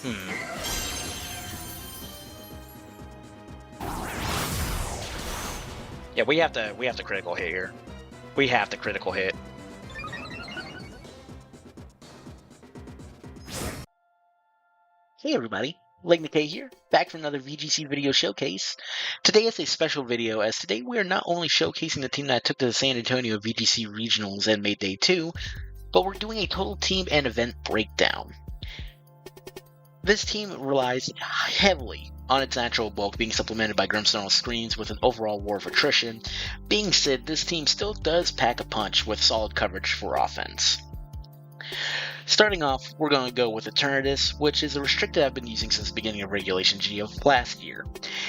Hmm. Yeah, we have to critical hit here. We have to critical hit. Hey everybody, Lake McKay here, back for another VGC video showcase. Today is a special video as today we are not only showcasing the team that took to the San Antonio VGC Regionals and made day 2, but we're doing a total team and event breakdown. This team relies heavily on its natural bulk being supplemented by Grimmsnarl screens with an overall war of attrition. Being said, this team still does pack a punch with solid coverage for offense. Starting off, we're going to go with ETERNATUS, which is a restricted I've been using since the beginning of Regulation G of last year.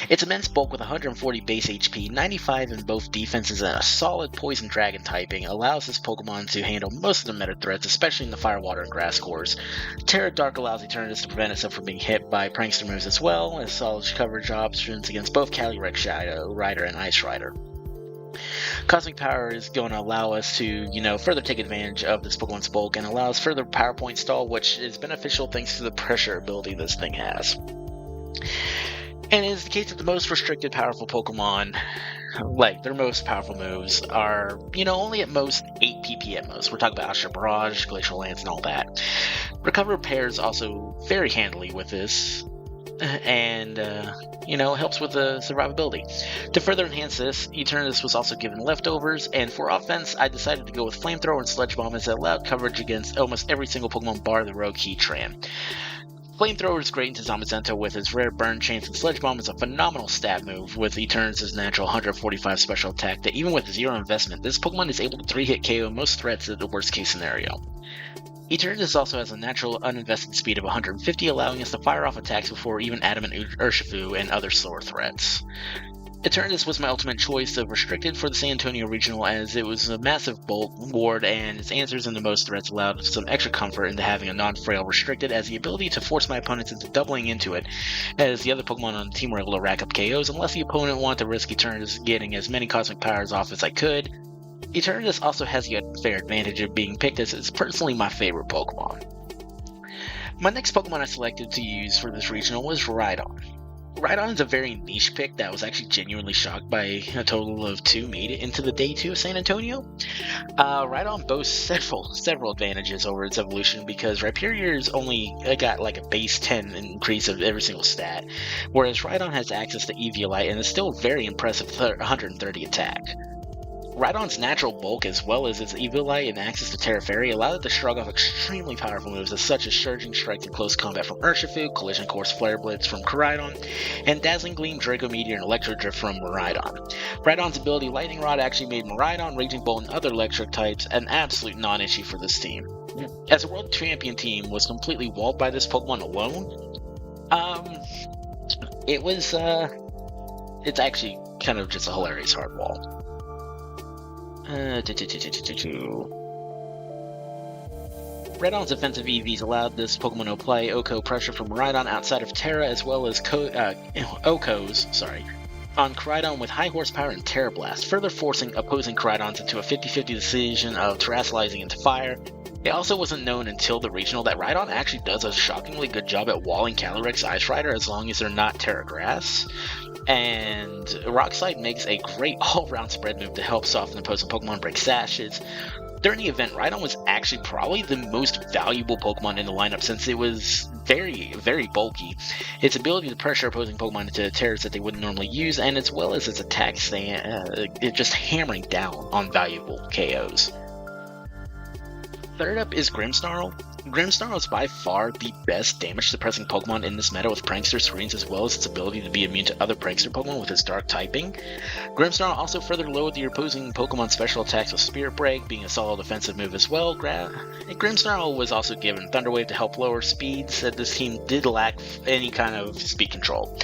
Its immense bulk with 140 base HP, 95 in both defenses, and a solid Poison Dragon typing allows this Pokemon to handle most of the meta threats, especially in the Fire, Water, and Grass cores. Terra Dark allows ETERNATUS to prevent itself from being hit by Prankster moves as well, as solid coverage options against both Calyrex Rider and Ice Rider. Cosmic Power is going to allow us to, further take advantage of this Pokemon's bulk and allows further power point stall, which is beneficial thanks to the pressure ability this thing has. And it is the case that the most restricted powerful Pokemon, like their most powerful moves, are, only at most 8 PP at most. We're talking about Astral Barrage, Glacial Lance, and all that. Recover pairs also very handily with this, and helps with the survivability. To further enhance this, ETERNATUS was also given leftovers, and for offense, I decided to go with Flamethrower and Sludge Bomb as it allowed coverage against almost every single Pokemon bar the Rogue Heatran. Flamethrower is great into Zamazenta with its rare burn chance, and Sludge Bomb is a phenomenal stat move with ETERNATUS' natural 145 special attack that even with zero investment, this Pokemon is able to 3-hit KO most threats at the worst case scenario. ETERNATUS also has a natural uninvested speed of 150, allowing us to fire off attacks before even Adamant Urshifu and other slower threats. ETERNATUS was my ultimate choice of restricted for the San Antonio Regional as it was a massive bulk ward and its answers into most threats allowed some extra comfort into having a non-frail restricted as the ability to force my opponents into doubling into it as the other Pokemon on the team were able to rack up KOs unless the opponent wanted to risk ETERNATUS getting as many Cosmic Powers off as I could. ETERNATUS also has the unfair advantage of being picked as it's personally my favorite Pokemon. My next Pokemon I selected to use for this regional was RHYDON. RHYDON is a very niche pick that was actually genuinely shocked by a total of 2 made it into the day 2 of San Antonio. RHYDON boasts several advantages over its evolution because Rhyperior's only got like a base 10 increase of every single stat, whereas RHYDON has access to Eviolite and is still very impressive 130 attack. RHYDON's natural bulk as well as its Eviolite and access to Terra Fairy allowed it to shrug off extremely powerful moves such as Surging Strike in close combat from Urshifu, Collision Course Flare Blitz from Koraidon, and Dazzling Gleam, Draco Meteor, and Electro Drift from Miraidon. RHYDON's ability Lightning Rod actually made Miraidon, Raging Bolt, and other electric types an absolute non-issue for this team. As a World Champion team was completely walled by this Pokemon alone, it's actually kind of just a hilarious hard wall. RHYDON's offensive EVs allowed this Pokemon to apply Oko pressure from Miraidon outside of Terra as well as Oko's on Koraidon with high horsepower and Terra Blast, further forcing opposing Koraidons into a 50-50 decision of terrestrializing into fire. It also wasn't known until the regional that RHYDON actually does a shockingly good job at walling Calyrex Ice Rider as long as they're not Terra Grass. And Rock Slide makes a great all-round spread move to help soften opposing Pokemon break sashes. During the event, RHYDON was actually probably the most valuable Pokemon in the lineup since it was very, very bulky. Its ability to pressure opposing Pokemon into terrors that they wouldn't normally use, and as well as its attack just hammering down on valuable KOs. Third up is Grimmsnarl. Grimmsnarl is by far the best damage-suppressing Pokemon in this meta with Prankster screens as well as its ability to be immune to other Prankster Pokemon with its dark typing. Grimmsnarl also further lowered the opposing Pokemon special attacks with Spirit Break, being a solid offensive move as well. Grimmsnarl was also given Thunder Wave to help lower speeds, that this team did lack any kind of speed control.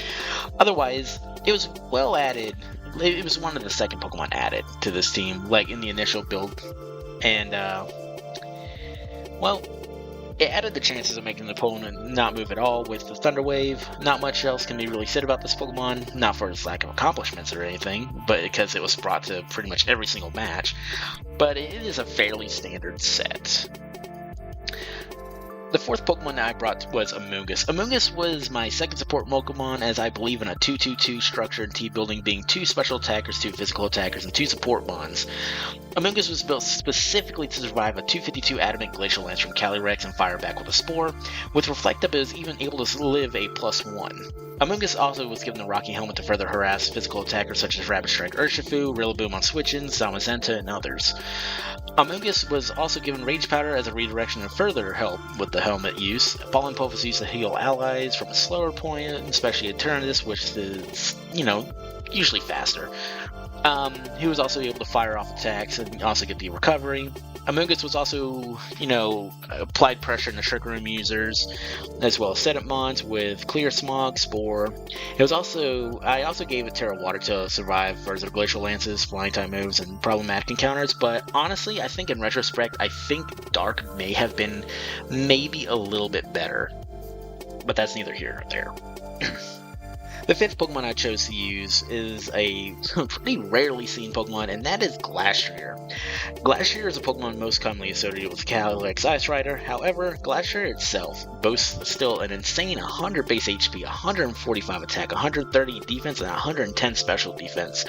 Otherwise, it was well added. It was one of the second Pokemon added to this team, like in the initial build, and it added the chances of making the opponent not move at all with the Thunder Wave. Not much else can be really said about this Pokemon, not for its lack of accomplishments or anything, but because it was brought to pretty much every single match. But it is a fairly standard set. The fourth Pokemon that I brought was Amoonguss. Amoonguss was my second support Pokemon, as I believe in a 2-2-2 structure and team building, being 2 special attackers, 2 physical attackers, and 2 support mons. Amoonguss was built specifically to survive a 252 Adamant Glacial Lance from Calyrex and fire back with a Spore. With Reflect Up, it was even able to live a +1. Amoonguss also was given the Rocky Helmet to further harass physical attackers such as Rapid Strike Urshifu, Rillaboom on Switch-ins, Zamazenta, and others. Amoonguss was also given Rage Powder as a redirection to further help with the helmet use. Fallen Pulp was used to heal allies from a slower point, especially ETERNATUS, which is, usually faster. He was also able to fire off attacks and also get the recovery. Amoonguss was also, applied pressure in the Trick Room users, as well as setup mons with Clear Smog, Spore. I also gave it Terra Water to survive further Glacial Lances, Flying Type moves, and problematic encounters, but honestly, I think in retrospect, I think Dark may have been maybe a little bit better. But that's neither here nor there. The fifth Pokemon I chose to use is a pretty rarely seen Pokemon, and that is Glastrier. Glastrier is a Pokemon most commonly associated with Calyrex Ice Rider. However, Glastrier itself boasts still an insane 100 base HP, 145 attack, 130 defense, and 110 special defense.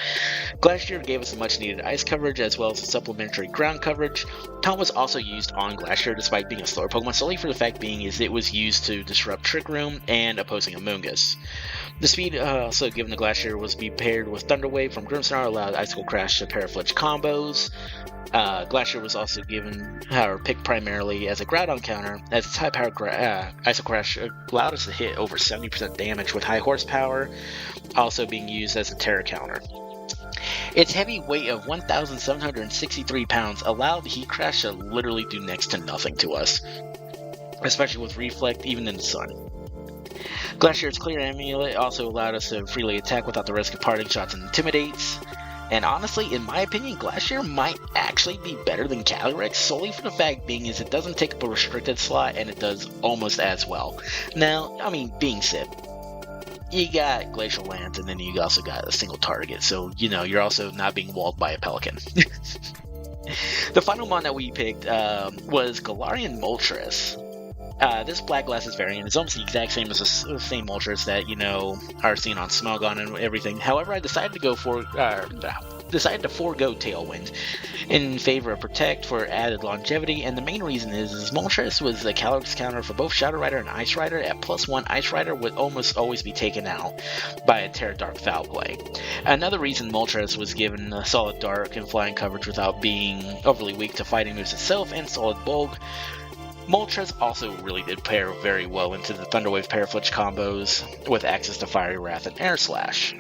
Glastrier gave us much needed ice coverage as well as a supplementary ground coverage. Taunt was also used on Glastrier despite being a slower Pokemon, solely for the fact being is it was used to disrupt Trick Room and opposing Amoonguss. The speed also given to Glastrier was be paired with Thunder Wave from Grimmsnarl, allowed Icicle Crash to Parafledge combos. Glastrier was also given or picked primarily as a Groudon counter, as its high power Icicle Crash allowed us to hit over 70% damage with high horsepower, also being used as a Terra counter. Its heavy weight of 1,763 pounds allowed the Heat Crash to literally do next to nothing to us, especially with Reflect even in the sun. Glacier's Clear Amulet also allowed us to freely attack without the risk of parting shots and Intimidates. And honestly, in my opinion, Glastrier might actually be better than Calyrex, solely for the fact being is it doesn't take up a restricted slot and it does almost as well. Now, being said, you got Glacial Lance and then you also got a single target, so you're also not being walled by a Pelican. The final mon that we picked was Galarian Moltres. This Black Glasses variant is almost the exact same as the same Moltres that, are seen on Smogon and everything. However, I decided to forego Tailwind in favor of Protect for added longevity, and the main reason is Moltres was the Calyrex counter for both Shadow Rider and Ice Rider. At +1, Ice Rider would almost always be taken out by a Terra Dark Foul Play. Another reason Moltres was given a solid Dark and Flying coverage without being overly weak to fighting moves itself and solid Bulk. Moltres also really did pair very well into the Thunder Wave Parafledge combos with access to Fiery Wrath and Air Slash.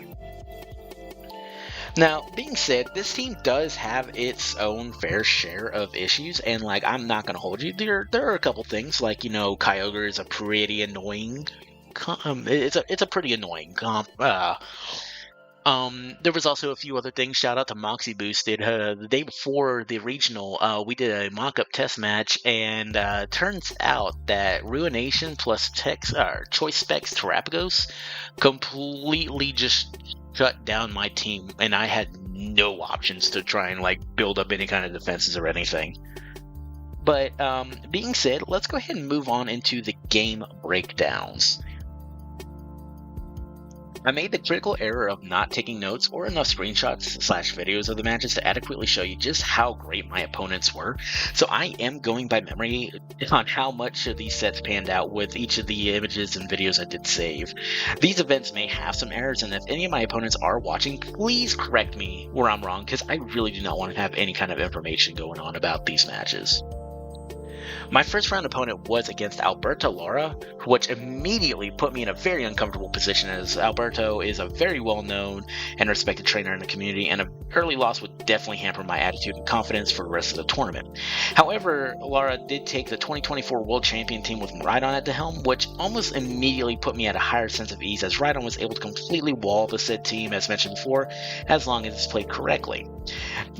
Now, being said, this team does have its own fair share of issues, and I'm not gonna hold you. There are a couple things Kyogre is a pretty annoying. It's a pretty annoying comp. There was also a few other things. Shout out to Moxie Boosted. The day before the regional, we did a mock-up test match, and turns out that Ruination plus Choice Specs Terapagos completely just shut down my team, and I had no options to try and build up any kind of defenses or anything. But being said, let's go ahead and move on into the game breakdowns. I made the critical error of not taking notes or enough screenshots/videos of the matches to adequately show you just how great my opponents were, so I am going by memory on how much of these sets panned out with each of the images and videos I did save. These events may have some errors, and if any of my opponents are watching, please correct me where I'm wrong, because I really do not want to have any kind of information going on about these matches. My first round opponent was against Alberto Lara, which immediately put me in a very uncomfortable position, as Alberto is a very well-known and respected trainer in the community, and an early loss would definitely hamper my attitude and confidence for the rest of the tournament. However, Lara did take the 2024 World Champion team with RHYDON at the helm, which almost immediately put me at a higher sense of ease, as RHYDON was able to completely wall the said team, as mentioned before, as long as it's played correctly.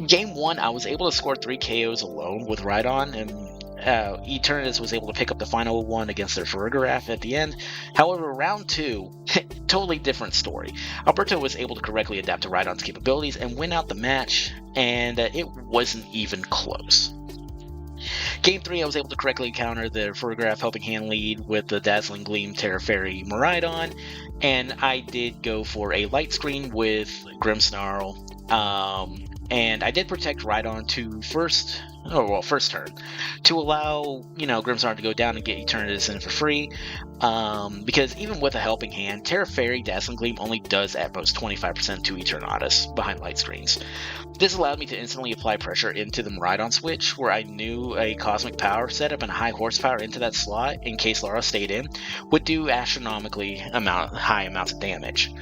Game 1, I was able to score 3 KOs alone with RHYDON, and ETERNATUS was able to pick up the final one against their Farigiraf at the end. However, round 2, totally different story. Alberto was able to correctly adapt to RHYDON's capabilities and win out the match, and it wasn't even close. Game 3, I was able to correctly counter the Photograph Helping Hand lead with the Dazzling Gleam Terra Fairy RHYDON, and I did go for a Light Screen with Grimmsnarl, and I did protect RHYDON to first turn, to allow, Grimmsnarl to go down and get Eternatus in for free, because even with a Helping Hand, Terra Fairy Dazzling Gleam only does at most 25% to Eternatus behind Light Screens. This allowed me to instantly apply pressure into the RHYDON switch, where I knew a Cosmic Power setup and high horsepower into that slot, in case Lara stayed in, would do astronomically high amounts of damage.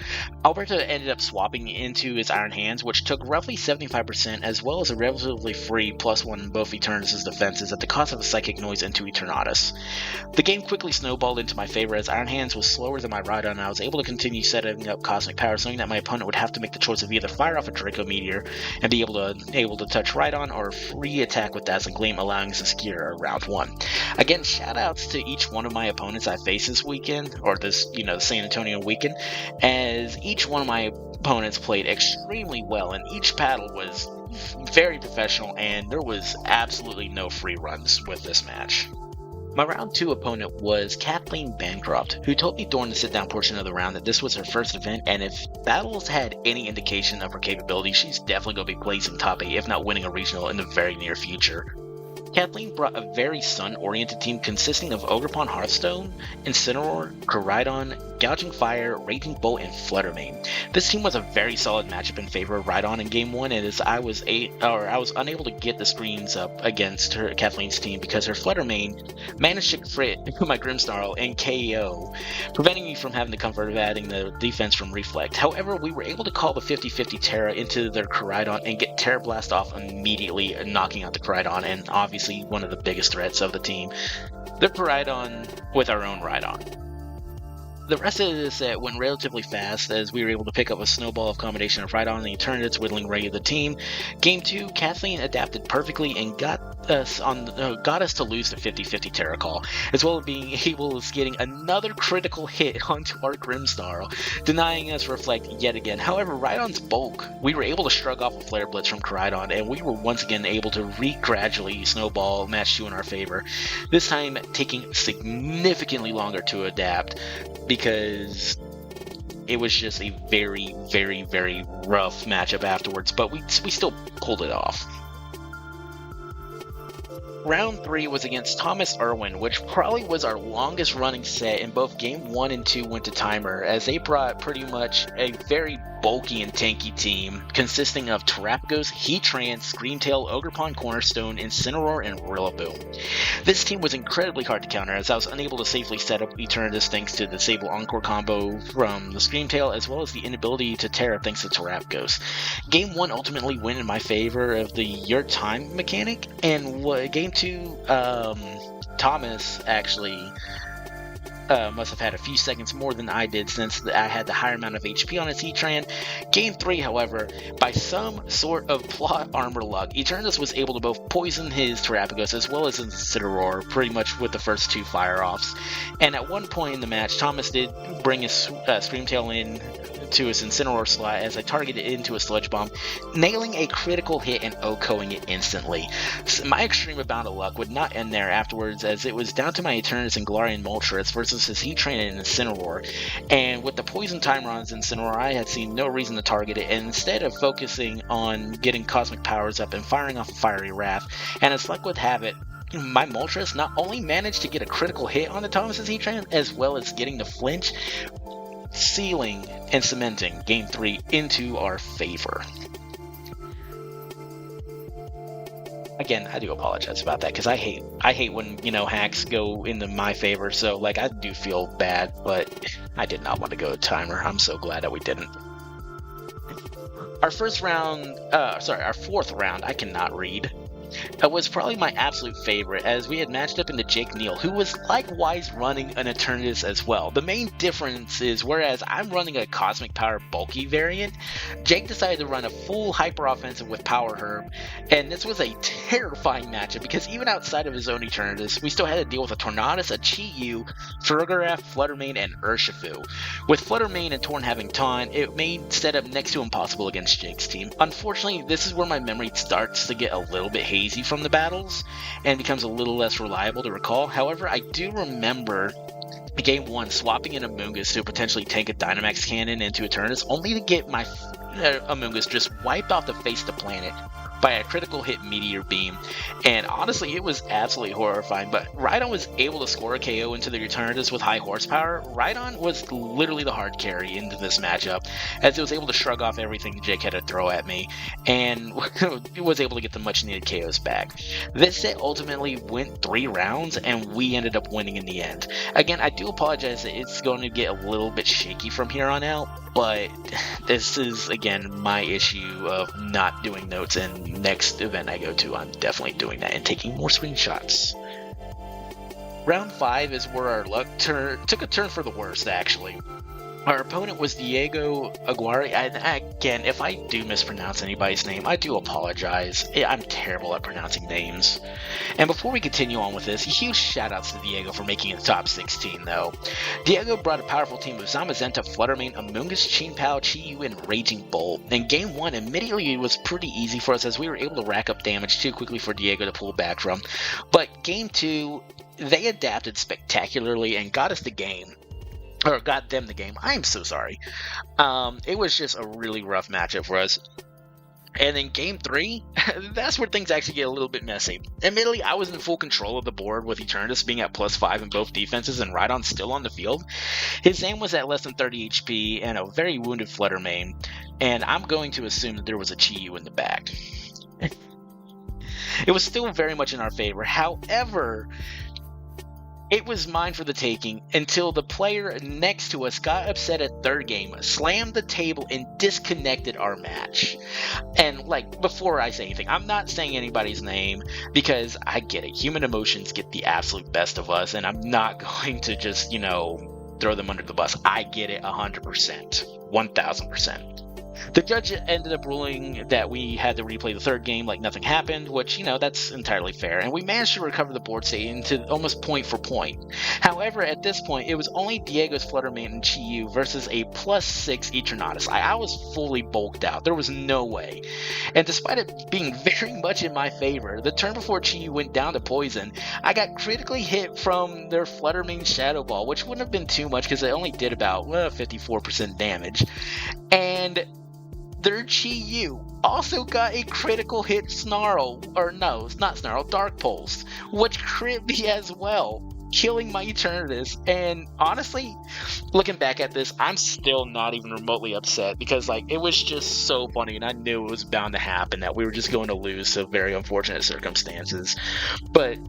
Alberta ended up swapping into his Iron Hands, which took roughly 75%, as well as a relatively free +1 in both Eternatus' defenses at the cost of a Psychic Noise into Eternatus. The game quickly snowballed into my favor, as Iron Hands was slower than my RHYDON, and I was able to continue setting up Cosmic Power, knowing that my opponent would have to make the choice of either fire off a Draco Meteor and be able to touch RHYDON, or free attack with Dazzling Gleam, allowing us to secure round 1. Again, shoutouts to each one of my opponents I faced this weekend, or this, San Antonio weekend, as each one of my opponents played extremely well, and each battle was very professional, and there was absolutely no free runs with this match. My round 2 opponent was Kathleen Bancroft, who told me during the sit-down portion of the round that this was her first event, and if battles had any indication of her capability, she's definitely going to be placing top 8, if not winning a regional in the very near future. Kathleen brought a very Sun-oriented team consisting of Ogerpon Hearthstone, Incineroar, Koraidon, Gouging Fire, Raging Bolt, and Fluttermane. This team was a very solid matchup in favor of RHYDON in Game 1, and as I was unable to get the screens up against Kathleen's team because her Fluttermane managed to crit my Grimmsnarl and KO, preventing me from having the comfort of adding the defense from Reflect. However, we were able to call the 50-50 Terra into their Koraidon and get Terra Blast off immediately, knocking out the Koraidon, and obviously one of the biggest threats of the team, the Koraidon with our own RHYDON. The rest of this set went relatively fast, as we were able to pick up a snowball of combination of RHYDON and the Eternatus whittling away the team. Game 2, Kathleen adapted perfectly and got us to lose the 50-50 Terra Call, as well as being able to getting another critical hit onto our Grimmsnarl, denying us Reflect yet again. However, RHYDON's bulk, we were able to shrug off a Flare Blitz from Koraidon, and we were once again able to gradually snowball match 2 in our favor, this time taking significantly longer to adapt, because it was just a very, very, very rough matchup afterwards, but we still pulled it off. Round 3 was against Thomas Irwin, which probably was our longest running set, and both Game 1 and 2 went to timer, as they brought pretty much a very bulky and tanky team consisting of Terapagos, Heatran, Screamtail, Ogerpon Cornerstone, Incineroar, and Rillaboom. This team was incredibly hard to counter, as I was unable to safely set up Eternatus thanks to the Sable Encore combo from the Screamtail, as well as the inability to Terra thanks to Terapagos. Game 1 ultimately went in my favor of the Your Time mechanic, and Game 2, Thomas actually must have had a few seconds more than I did, since I had the higher amount of HP on his Heatran. Game 3, however, by some sort of plot armor luck, Eternatus was able to both poison his Terapagos as well as his Incineroar pretty much with the first 2 fire-offs. And at one point in the match, Thomas did bring his Screamtail in to his Incineroar slot as I targeted it into a Sludge Bomb, nailing a critical hit and OHKOing it instantly. So my extreme amount of luck would not end there afterwards, as it was down to my Eternatus and Galarian Moltres versus his Heatran and Incineroar, and with the poison timer on his Incineroar, I had seen no reason to target it, and instead of focusing on getting Cosmic Powers up and firing off a Fiery Wrath, and as luck would have it, my Moltres not only managed to get a critical hit on the Thomas's Heatran, as well as getting the flinch, sealing and cementing Game 3 into our favor. Again, I do apologize about that, because I hate when, hacks go into my favor, so, I do feel bad, but I did not want to go to timer. I'm so glad that we didn't. Our fourth round, I cannot read, was probably my absolute favorite, as we had matched up into Jake Neal, who was likewise running an Eternatus as well. The main difference is, whereas I'm running a Cosmic Power bulky variant, Jake decided to run a full hyper offensive with Power Herb, and this was a terrifying matchup, because even outside of his own Eternatus, we still had to deal with a Tornadus, a Chi-Yu, Farigiraf, Fluttermane, and Urshifu. With Fluttermane and Torn having Taunt, it made setup next to impossible against Jake's team. Unfortunately, this is where my memory starts to get a little bit hazy, hazy from the battles and becomes a little less reliable to recall. However, I do remember Game 1 swapping in Amoonguss to potentially tank a Dynamax cannon into Eternus, only to get my Amoonguss just wiped off the face of the planet by a critical hit Meteor Beam, and honestly, it was absolutely horrifying. But RHYDON was able to score a KO into the Eternatus with high horsepower. RHYDON was literally the hard carry into this matchup, as it was able to shrug off everything Jake had to throw at me, and was able to get the much needed KOs back. This set ultimately went 3 rounds, and we ended up winning in the end. Again, I do apologize that it's going to get a little bit shaky from here on out, but this is, again, my issue of not doing notes, and next event I go to, I'm definitely doing that and taking more screenshots. Round 5 is where our luck took a turn for the worst, actually. Our opponent was Diego Aguirre, and again, if I do mispronounce anybody's name, I do apologize. I'm terrible at pronouncing names. And before we continue on with this, huge shoutouts to Diego for making it top 16, though. Diego brought a powerful team of Zamazenta, Fluttermane, Amoonguss, Chien-Pao, Chi-Yu, and Raging Bolt. In Game 1, admittedly, it was pretty easy for us as we were able to rack up damage too quickly for Diego to pull back from. But Game 2, they adapted spectacularly and got us the game. Or got them the game. I'm so sorry. It was just a really rough matchup for us. And in Game 3, that's where things actually get a little bit messy. Admittedly, I was in full control of the board with Eternatus being at +5 in both defenses and RHYDON still on the field. His aim was at less than 30 HP and a very wounded Fluttermane, and I'm going to assume that there was a Chi-Yu in the back. It was still very much in our favor. However, it was mine for the taking until the player next to us got upset at third game, slammed the table, and disconnected our match. And, like, before I say anything, I'm not saying anybody's name because I get it. Human emotions get the absolute best of us, and I'm not going to just, throw them under the bus. I get it 100%. 1000%. The judge ended up ruling that we had to replay the third game like nothing happened, which, that's entirely fair, and we managed to recover the board state into almost point for point. However, at this point, it was only Diego's Fluttermane and Chi-Yu versus a +6 Eternatus. I was fully bulked out. There was no way. And despite it being very much in my favor, the turn before Chi-Yu went down to poison, I got critically hit from their Fluttermane Shadow Ball, which wouldn't have been too much because it only did about 54% damage. And their Chi-Yu also got a critical hit Snarl, or no, it's not Snarl, Dark Pulse, which crit me as well, killing my Eternatus. And honestly, looking back at this, I'm still not even remotely upset because, it was just so funny, and I knew it was bound to happen that we were just going to lose, so very unfortunate circumstances. But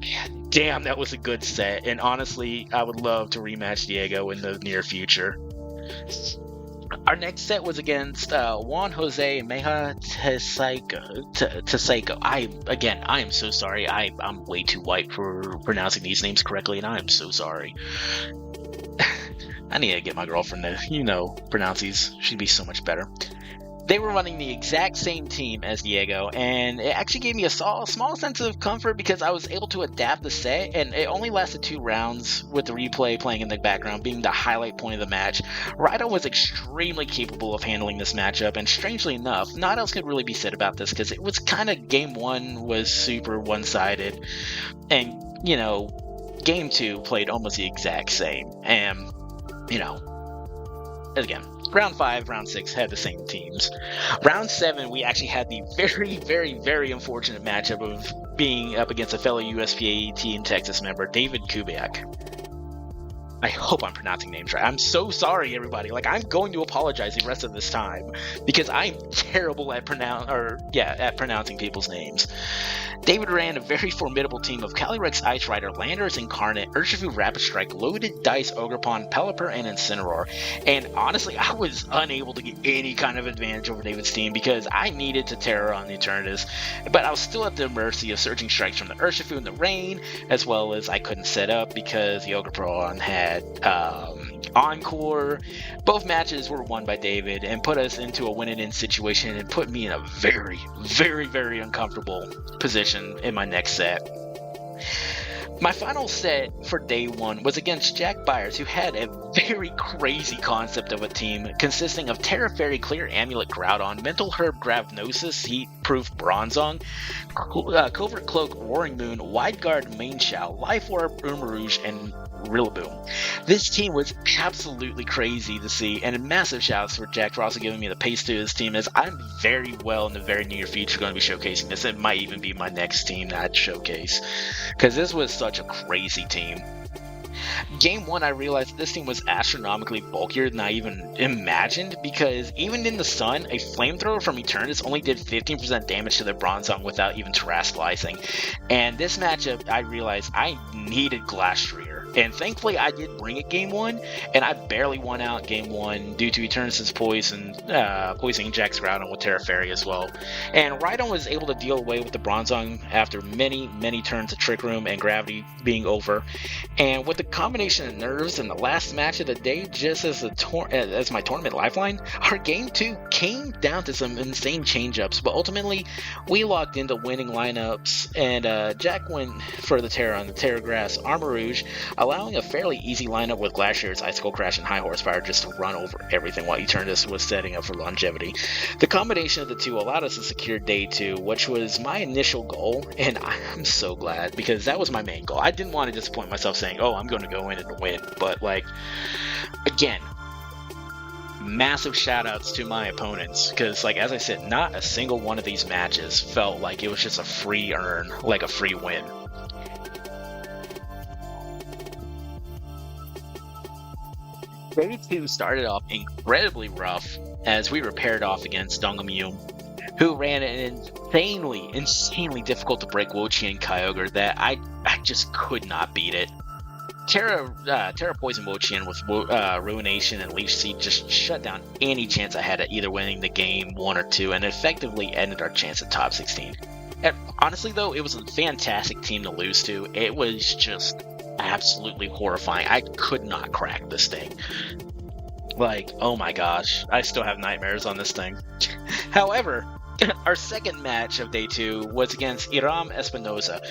damn, that was a good set, and honestly, I would love to rematch Diego in the near future. Our next set was against Juan Jose Meja Tesaico. I am so sorry. I'm way too white for pronouncing these names correctly, and I am so sorry. I need to get my girlfriend to, pronounce these. She'd be so much better. They were running the exact same team as Diego, and it actually gave me a small sense of comfort because I was able to adapt the set, and it only lasted 2 rounds with the replay playing in the background being the highlight point of the match. RHYDON was extremely capable of handling this matchup, and strangely enough, not else could really be said about this because it was kind of Game 1 was super one-sided, and, Game 2 played almost the exact same, and, again, Round 5, Round 6 had the same teams. Round 7, we actually had the very, very, very unfortunate matchup of being up against a fellow USPA Team Texas member, David Kubiak. I hope I'm pronouncing names right. I'm so sorry, everybody. I'm going to apologize the rest of this time because I'm terrible at pronouncing people's names. David ran a very formidable team of Calyrex Ice Rider, Landorus Incarnate, Urshifu Rapid Strike, Loaded Dice Ogerpon, Pelipper, and Incineroar. And honestly, I was unable to get any kind of advantage over David's team because I needed to Terror on the Eternatus, but I was still at the mercy of Surging Strikes from the Urshifu and the Rain, as well as I couldn't set up because the Ogerpon had Encore. Both matches were won by David and put us into a win-and-in situation and put me in a very, very, very uncomfortable position in my next set. My final set for day one was against Jack Byers, who had a very crazy concept of a team consisting of Terra Fairy, Clear Amulet, Groudon, Mental Herb, Gravnosis, Heat-Proof Bronzong, Covert Cloak, Roaring Moon, Wide Guard, Mainshao, Life Orb, Rouge, and Rillaboom. This team was absolutely crazy to see, and massive shouts for Jack for also giving me the pace to his team, as I'm very well in the very near future going to be showcasing this. It might even be my next team that I'd showcase, because this was such a crazy team. Game 1, I realized this team was astronomically bulkier than I even imagined, because even in the sun, a flamethrower from Eternatus only did 15% damage to their Bronzong without even terrestrializing. And this matchup, I realized I needed Glastrier. And thankfully, I did bring it game 1, and I barely won out game 1 due to Eternatus' poisoning Jack's Groudon with Terra Fairy as well. And RHYDON was able to deal away with the Bronzong after many, many turns of Trick Room and Gravity being over. And with the combination of nerves in the last match of the day, just as my tournament lifeline, our game 2 came down to some insane change-ups, but ultimately we locked into winning lineups, and Jack went for the Terra on the Terra Grass Armarouge, allowing a fairly easy lineup with Glashier's Icicle Crash and High Horsepower just to run over everything while Eternatus was setting up for longevity. The combination of the two allowed us to secure day 2, which was my initial goal, and I'm so glad, because that was my main goal. I didn't want to disappoint myself saying, oh, I'm going to go in and win, but like, again, massive shout outs to my opponents, because like, as I said, not a single one of these matches felt like it was just a free earn, like a free win. Day 2 started off incredibly rough as we were paired off against Dongomyu, who ran an insanely difficult to break Wo-Chien and Kyogre that I just could not beat it. Terra Poison Wo-Chien with Ruination and Leech Seed just shut down any chance I had at either winning the game 1 or 2, and effectively ended our chance at top 16. And honestly though, it was a fantastic team to lose to. It was just absolutely horrifying. I could not crack this thing. Like, oh my gosh, I still have nightmares on this thing. However, our second match of day 2 was against Iram Espinosa,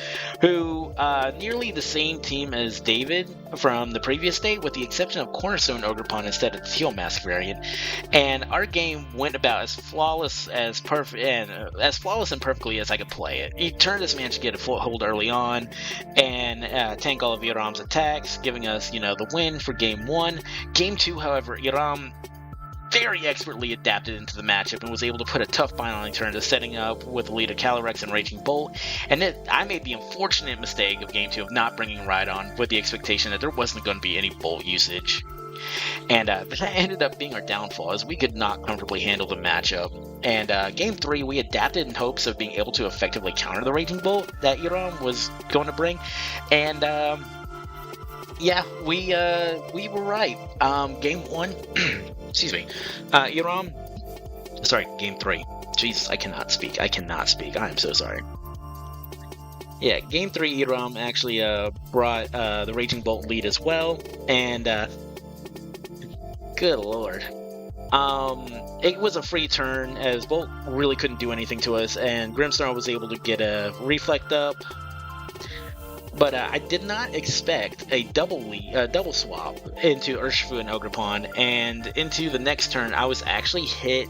who nearly the same team as David from the previous day, with the exception of Cornerstone Ogerpon instead of the Teal Mask variant. And our game went about as flawless and perfectly as I could play it. Eternatus managed to get a foothold early on and tank all of Iram's attacks, giving us, the win for game 1. Game 2, however, Iram very expertly adapted into the matchup and was able to put a tough bind on Eternatus, setting up with the lead of Calyrex and Raging Bolt. And I made the unfortunate mistake of game 2 of not bringing RHYDON with the expectation that there wasn't going to be any Bolt usage. And that ended up being our downfall, as we could not comfortably handle the matchup. And game 3, we adapted in hopes of being able to effectively counter the Raging Bolt that Iram was going to bring. And yeah, we were right. Game 1, excuse me, game 3. Jesus, I cannot speak. I am so sorry. Yeah, game 3, Iram actually brought the Raging Bolt lead as well, and good lord. It was a free turn, as Bolt really couldn't do anything to us, and Grimmsnarl was able to get a Reflect up. But I did not expect a double swap into Urshifu and Ogerpon, and into the next turn I was actually hit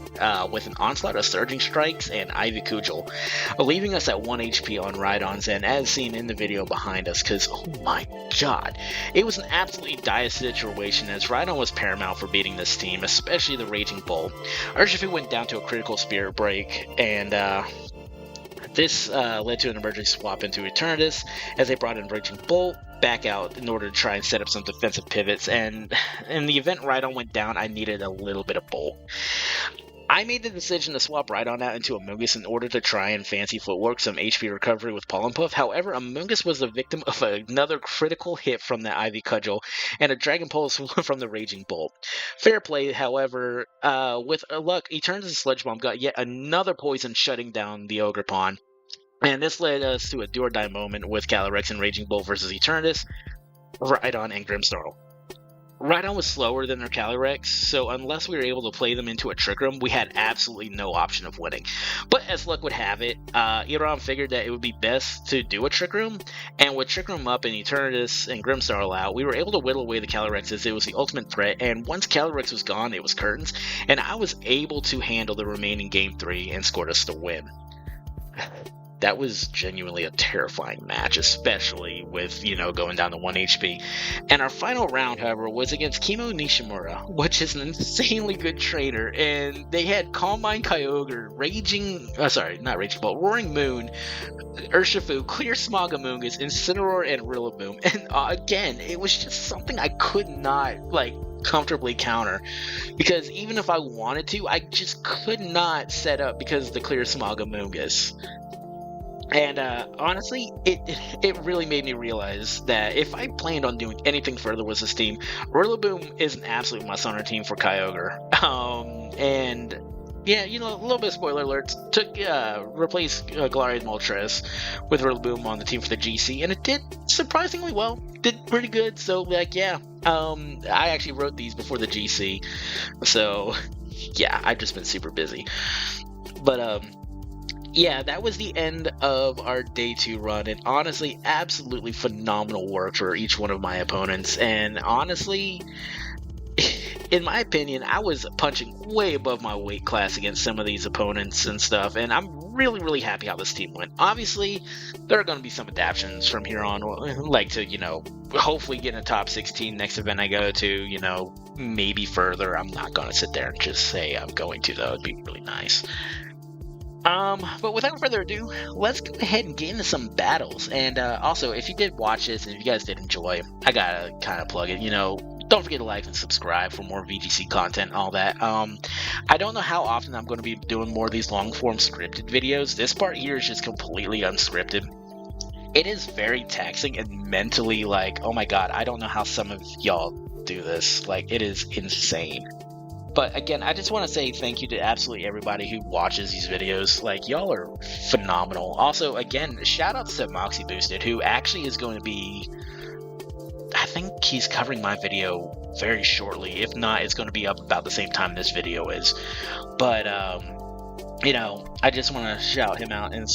with an onslaught of Surging Strikes and Ivy Cudgel, leaving us at 1 HP on RHYDON's end, as seen in the video behind us, because oh my god, it was an absolutely dire situation, as RHYDON was paramount for beating this team, especially the Raging Bull. Urshifu went down to a critical Spirit Break, and this led to an emergency swap into Eternatus, as they brought in Raging Bolt back out in order to try and set up some defensive pivots, and in the event RHYDON went down, I needed a little bit of Bolt. I made the decision to swap RHYDON out into Amoonguss in order to try and fancy footwork some HP recovery with Pollen Puff. However, Amoonguss was the victim of another critical hit from the Ivy Cudgel and a Dragon Pulse from the Raging Bolt. Fair play, however, with luck, Eternatus' Sludge Bomb got yet another poison, shutting down the Ogerpon. And this led us to a do-or-die moment with Calyrex and Raging Bolt versus Eternatus, RHYDON, and Grimmsnarl. RHYDON was slower than their Calyrex, so unless we were able to play them into a Trick Room, we had absolutely no option of winning. But as luck would have it, Iran figured that it would be best to do a Trick Room, and with Trick Room up and Eternatus and Grimsnarl out, we were able to whittle away the Calorexes. It was the ultimate threat, and once Calyrex was gone, it was curtains, and I was able to handle the remaining Game 3 and scored us the win. That was genuinely a terrifying match, especially with, going down to 1 HP. And our final round, however, was against Kimo Nishimura, which is an insanely good trainer. And they had Calm Mind Kyogre, Roaring Moon, Urshifu, Clear Smogamungus, Incineroar, and Rillaboom. And again, it was just something I could not, comfortably counter, because even if I wanted to, I just could not set up because of the Clear Smogamungus. And honestly, it really made me realize that if I planned on doing anything further with this team, Rillaboom is an absolute must on our team for Kyogre. And yeah, a little bit of spoiler alerts. Replaced Galarian Moltres with Rillaboom on the team for the GC, and it did surprisingly well. Did pretty good. So I actually wrote these before the GC, so yeah, I've just been super busy. But yeah, that was the end of our day 2 run, and honestly, absolutely phenomenal work for each one of my opponents. And honestly, in my opinion, I was punching way above my weight class against some of these opponents and stuff, and I'm really, really happy how this team went. Obviously, there are going to be some adaptations from here on, to, hopefully get in a top 16 next event I go to, maybe further. I'm not going to sit there and just say I'm going to, though. It'd be really nice. But without further ado, let's go ahead and get into some battles. And also, if you did watch this and if you guys did enjoy, I gotta kind of plug it, don't forget to like and subscribe for more VGC content and all that. I don't know how often I'm going to be doing more of these long-form scripted videos. This part here is just completely unscripted. It is very taxing and mentally oh my god, I don't know how some of y'all do this. It is insane. But again, I just want to say thank you to absolutely everybody who watches these videos. Y'all are phenomenal. Also, again, shout out to Moxie Boosted, who actually is going to be, I think he's covering my video very shortly. If not, it's going to be up about the same time this video is. But, I just want to shout him out and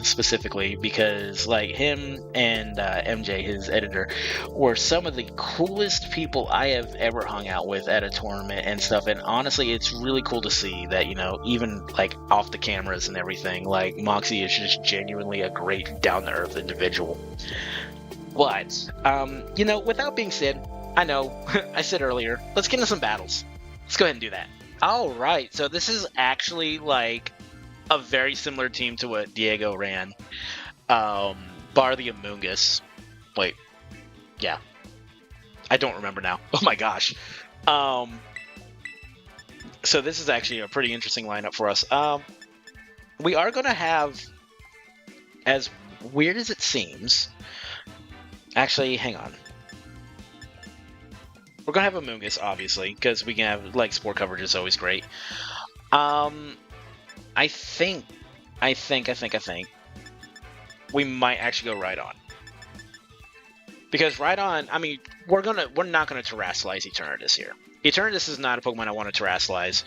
specifically because him and MJ, his editor, were some of the coolest people I have ever hung out with at a tournament and stuff. And honestly, it's really cool to see that, even off the cameras and everything, Moxie is just genuinely a great down-to-earth individual. But, without being said, I know, I said earlier, let's get into some battles. Let's go ahead and do that. Alright, so this is actually, a very similar team to what Diego ran. Bar the Amoongus. Wait. Yeah. I don't remember now. Oh my gosh. So this is actually a pretty interesting lineup for us. We are going to have, as weird as it seems... Actually, hang on. We're going to have Amoongus, obviously, because we can have, sport coverage is always great. I think we might actually go RHYDON. Because RHYDON, I mean, we're not gonna terrasilize Eternatus here. Eternatus is not a Pokemon I want to terrasilize.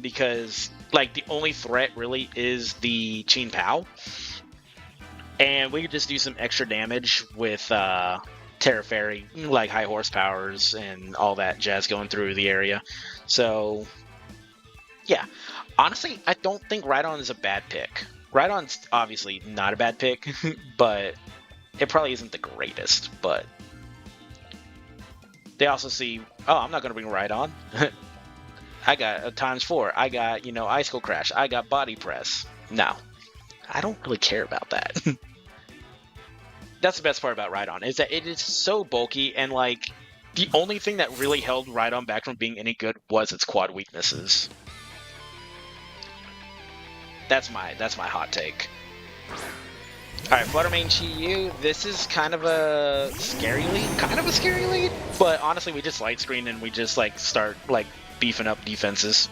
Because the only threat really is the Chin Pao. And we could just do some extra damage with Terra Fairy, high horsepowers and all that jazz going through the area. So, yeah. Honestly, I don't think RHYDON is a bad pick. RHYDON's obviously not a bad pick, but it probably isn't the greatest. But they also see, oh, I'm not going to bring RHYDON. I got a ×4. I got, Icicle Crash. I got Body Press. No, I don't really care about that. That's the best part about RHYDON, is that it is so bulky, and the only thing that really held RHYDON back from being any good was its quad weaknesses. That's my hot take. Alright, Fluttermane Chi-Yu, this is kind of a scary lead, but honestly we just light screen and we just start beefing up defenses.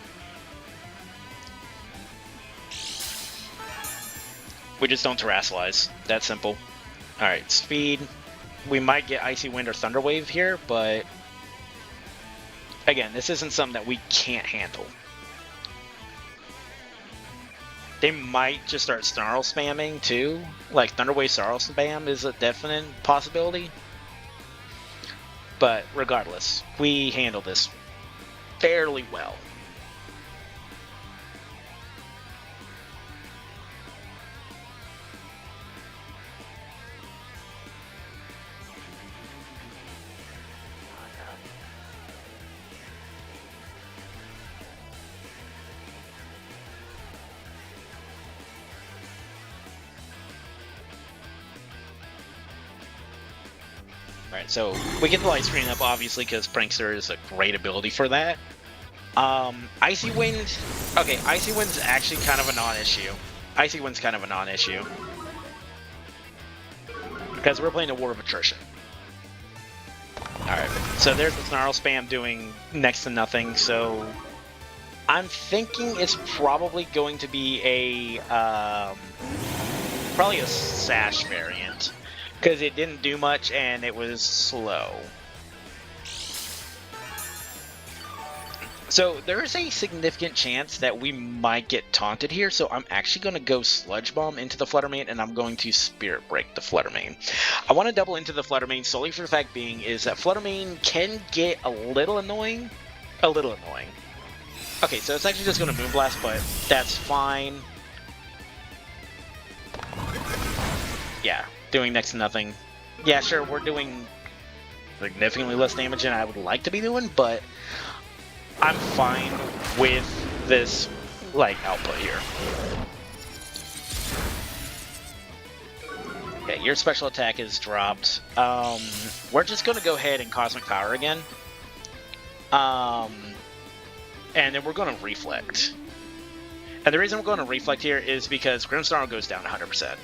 We just don't terrasilize. That simple. Alright, speed. We might get Icy Wind or Thunder Wave here, but again, this isn't something that we can't handle. They might just start Snarl spamming too. Like Thunderwave Snarl spam is a definite possibility. But regardless, we handle this fairly well. Alright, so we get the light screen up, obviously, because Prankster is a great ability for that. Icy Wind... Okay, Icy Wind's actually kind of a non-issue. Icy Wind's kind of a non-issue. Because we're playing the War of Attrition. Alright, so there's the Snarl spam doing next to nothing, so... I'm thinking it's probably going to be a... probably a Sash variant. Because it didn't do much and it was slow. So there is a significant chance that we might get taunted here, so I'm actually going to go Sludge Bomb into the Fluttermane, and I'm going to Spirit Break the Fluttermane. I want to double into the Fluttermane solely for the fact being is that Fluttermane can get a little annoying. Okay, so it's actually just going to Moonblast, but that's fine. Yeah. Doing next to nothing. Yeah, sure, we're doing significantly less damage than I would like to be doing, but I'm fine with this, like, output here. Okay, your special attack is dropped. We're just gonna go ahead and Cosmic Power again. And then we're gonna Reflect. And the reason we're going to Reflect here is because Grimmsnarl goes down 100%.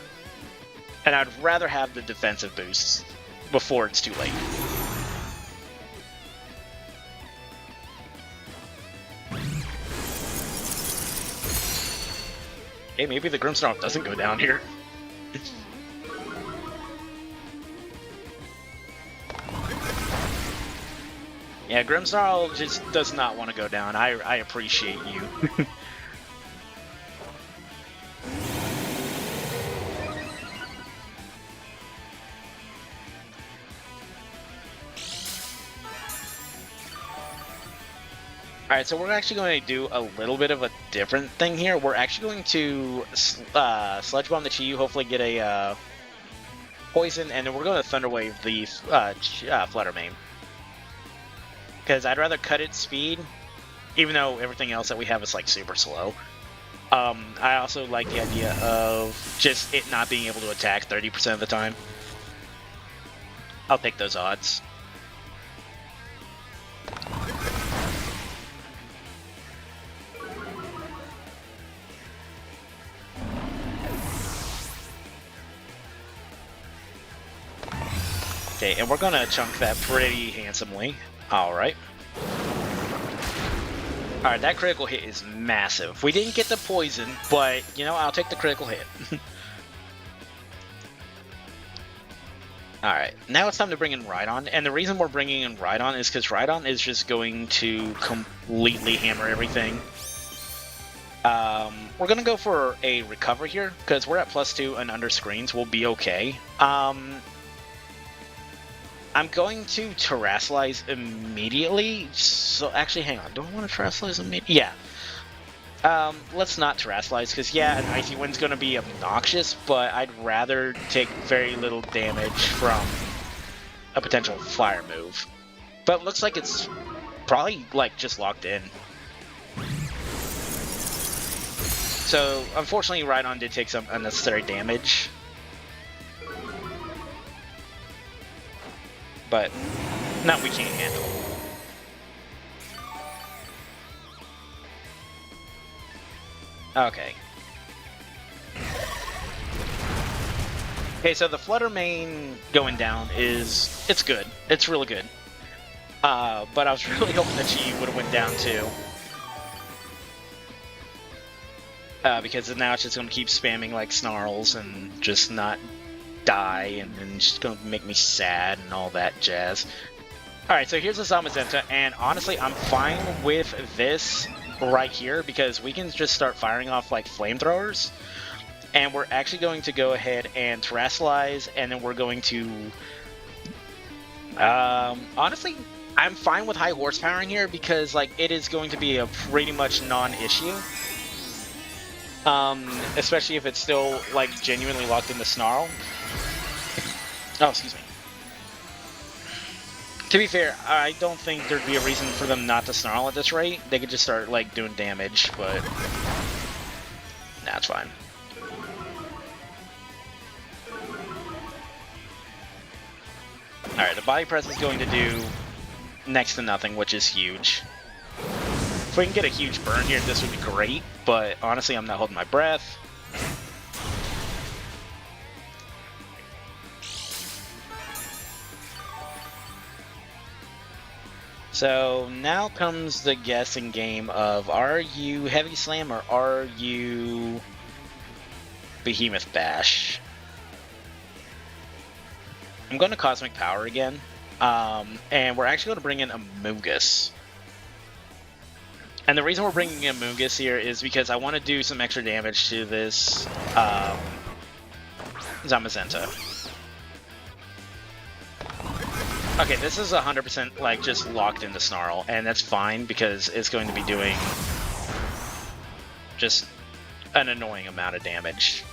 And I'd rather have the defensive boosts before it's too late. Hey, maybe the Grimmsnarl doesn't go down here. Yeah, Grimmsnarl just does not want to go down. I appreciate you. Alright, so we're actually going to do a little bit of a different thing here. We're actually going to Sludge Bomb the Chi-Yu, hopefully get a Poison, and then we're going to Thunder Wave the Fluttermane. Because I'd rather cut its speed, even though everything else that we have is like super slow. I also like the idea of just it not being able to attack 30% of the time. I'll take those odds. Okay, and we're gonna chunk that pretty handsomely. Alright. Alright, that critical hit is massive. We didn't get the poison, but, you know, I'll take the critical hit. Alright, now it's time to bring in RHYDON, and the reason we're bringing in RHYDON is because RHYDON is just going to completely hammer everything. We're gonna go for a recover here, because we're at +2 and under screens, we'll be okay. I'm going to Terrasilize immediately, so actually, hang on, do I want to Terrasilize immediately? Yeah. Let's not Terrasilize, because yeah, an Icy Wind's going to be obnoxious, but I'd rather take very little damage from a potential fire move. But it looks like it's probably, like, just locked in. So, unfortunately, RHYDON did take some unnecessary damage. But not we can't handle. Okay. Okay, so the Fluttermane going down it's good. It's really good. But I was really hoping that she would have went down too. Because now it's just going to keep spamming like Snarls and just not die, and then it's going to make me sad and all that jazz. Alright, so here's the Zamazenta, and honestly, I'm fine with this right here, because we can just start firing off like flamethrowers, and we're actually going to go ahead and terrestrialize, and then we're going to honestly, I'm fine with high horsepower in here because like it is going to be a pretty much non-issue, especially if it's still like genuinely locked in the snarl. Oh, excuse me. To be fair, I don't think there'd be a reason for them not to snarl at this rate. They could just start, like, doing damage, but... Nah, it's fine. Alright, the body press is going to do next to nothing, which is huge. If we can get a huge burn here, this would be great, but honestly, I'm not holding my breath. So now comes the guessing game of, are you Heavy Slam or are you Behemoth Bash? I'm going to Cosmic Power again, and we're actually going to bring in Amoonguss. And the reason we're bringing in Amoonguss here is because I want to do some extra damage to this Zamazenta. Okay, this is 100% like just locked into Snarl, and that's fine because it's going to be doing just an annoying amount of damage.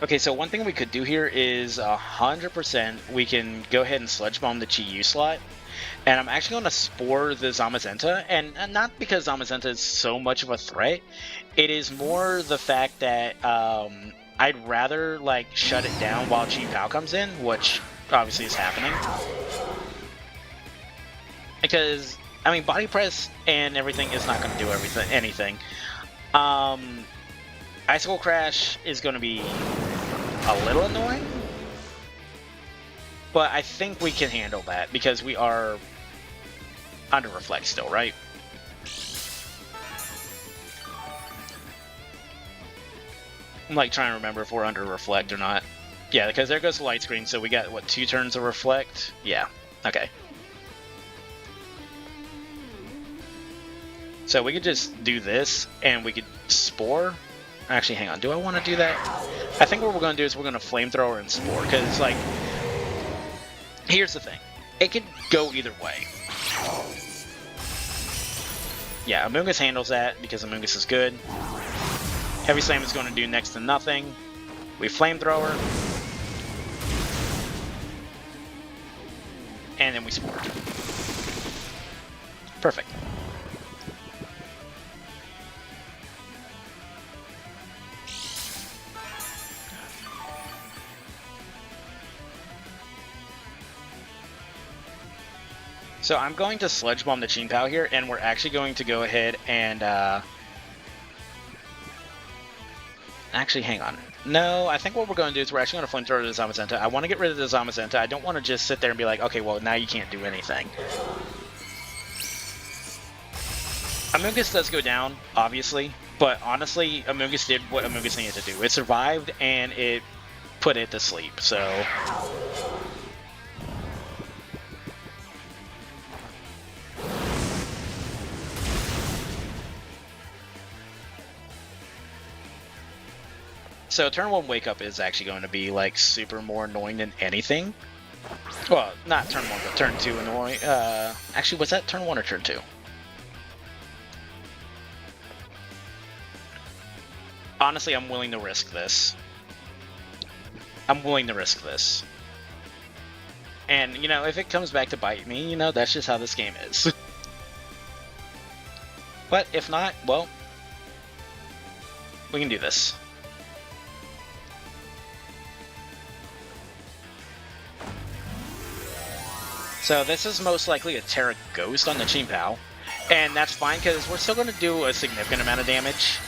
Okay, so one thing we could do here is 100% we can go ahead and Sludge Bomb the Chi-Yu slot. And I'm actually going to Spore the Zamazenta, and not because Zamazenta is so much of a threat. It is more the fact that I'd rather like shut it down while Chi Pao comes in, which obviously is happening. Because, I mean, Body Press and everything is not going to do anything. Icicle Crash is going to be a little annoying. But I think we can handle that because we are under Reflect still, right? I'm like trying to remember if we're under Reflect or not. Yeah, because there goes the light screen, so we got, what, 2 turns of Reflect? Yeah, okay. So we could just do this, and we could Spore. Actually, hang on, do I want to do that? I think what we're going to do is we're going to Flamethrower and Spore, because, like, here's the thing. It could go either way. Yeah, Amoonguss handles that because Amoonguss is good. Heavy Slam is going to do next to nothing. We Flamethrower. And then we Spore. Perfect. So I'm going to Sludge Bomb the Chi Pao here, and we're actually going to go ahead and, actually, hang on. No, I think what we're going to do is we're actually going to Flamethrower the Zamazenta. I want to get rid of the Zamazenta. I don't want to just sit there and be like, okay, well, now you can't do anything. Amoonguss does go down, obviously, but honestly, Amoonguss did what Amoonguss needed to do. It survived, and it put it to sleep, so... So turn 1 Wake Up is actually going to be like super more annoying than anything. Well, not turn 1, but turn 2 annoying. Actually, was that turn 1 or turn 2? Honestly, I'm willing to risk this. I'm willing to risk this. And, you know, if it comes back to bite me, you know, that's just how this game is. But if not, well, we can do this. So this is most likely a Terra Ghost on the Chi Pao, and that's fine because we're still going to do a significant amount of damage.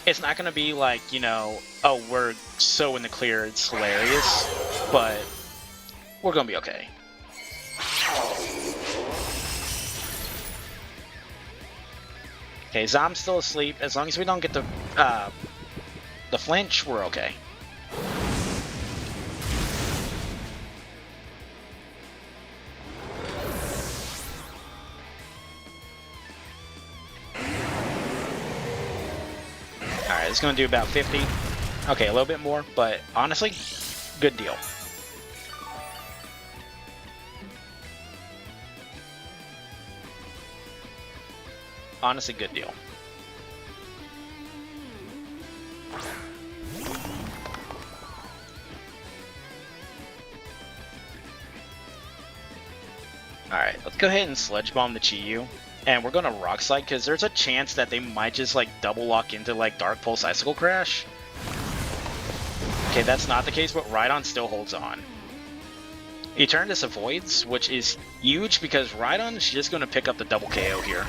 It's not going to be like, you know, oh, we're so in the clear, it's hilarious, but we're going to be okay. Okay, Zom's still asleep. As long as we don't get the The flinch, we're okay. Alright, it's going to do about 50. Okay, a little bit more, but honestly, good deal. Honestly, good deal. Alright, let's go ahead and Sludge Bomb the Chi-Yu. And we're gonna Rock Slide, because there's a chance that they might just, like, double lock into, like, Dark Pulse Icicle Crash. Okay, that's not the case, but RHYDON still holds on. Eternatus avoids, which is huge, because RHYDON is just gonna pick up the double KO here.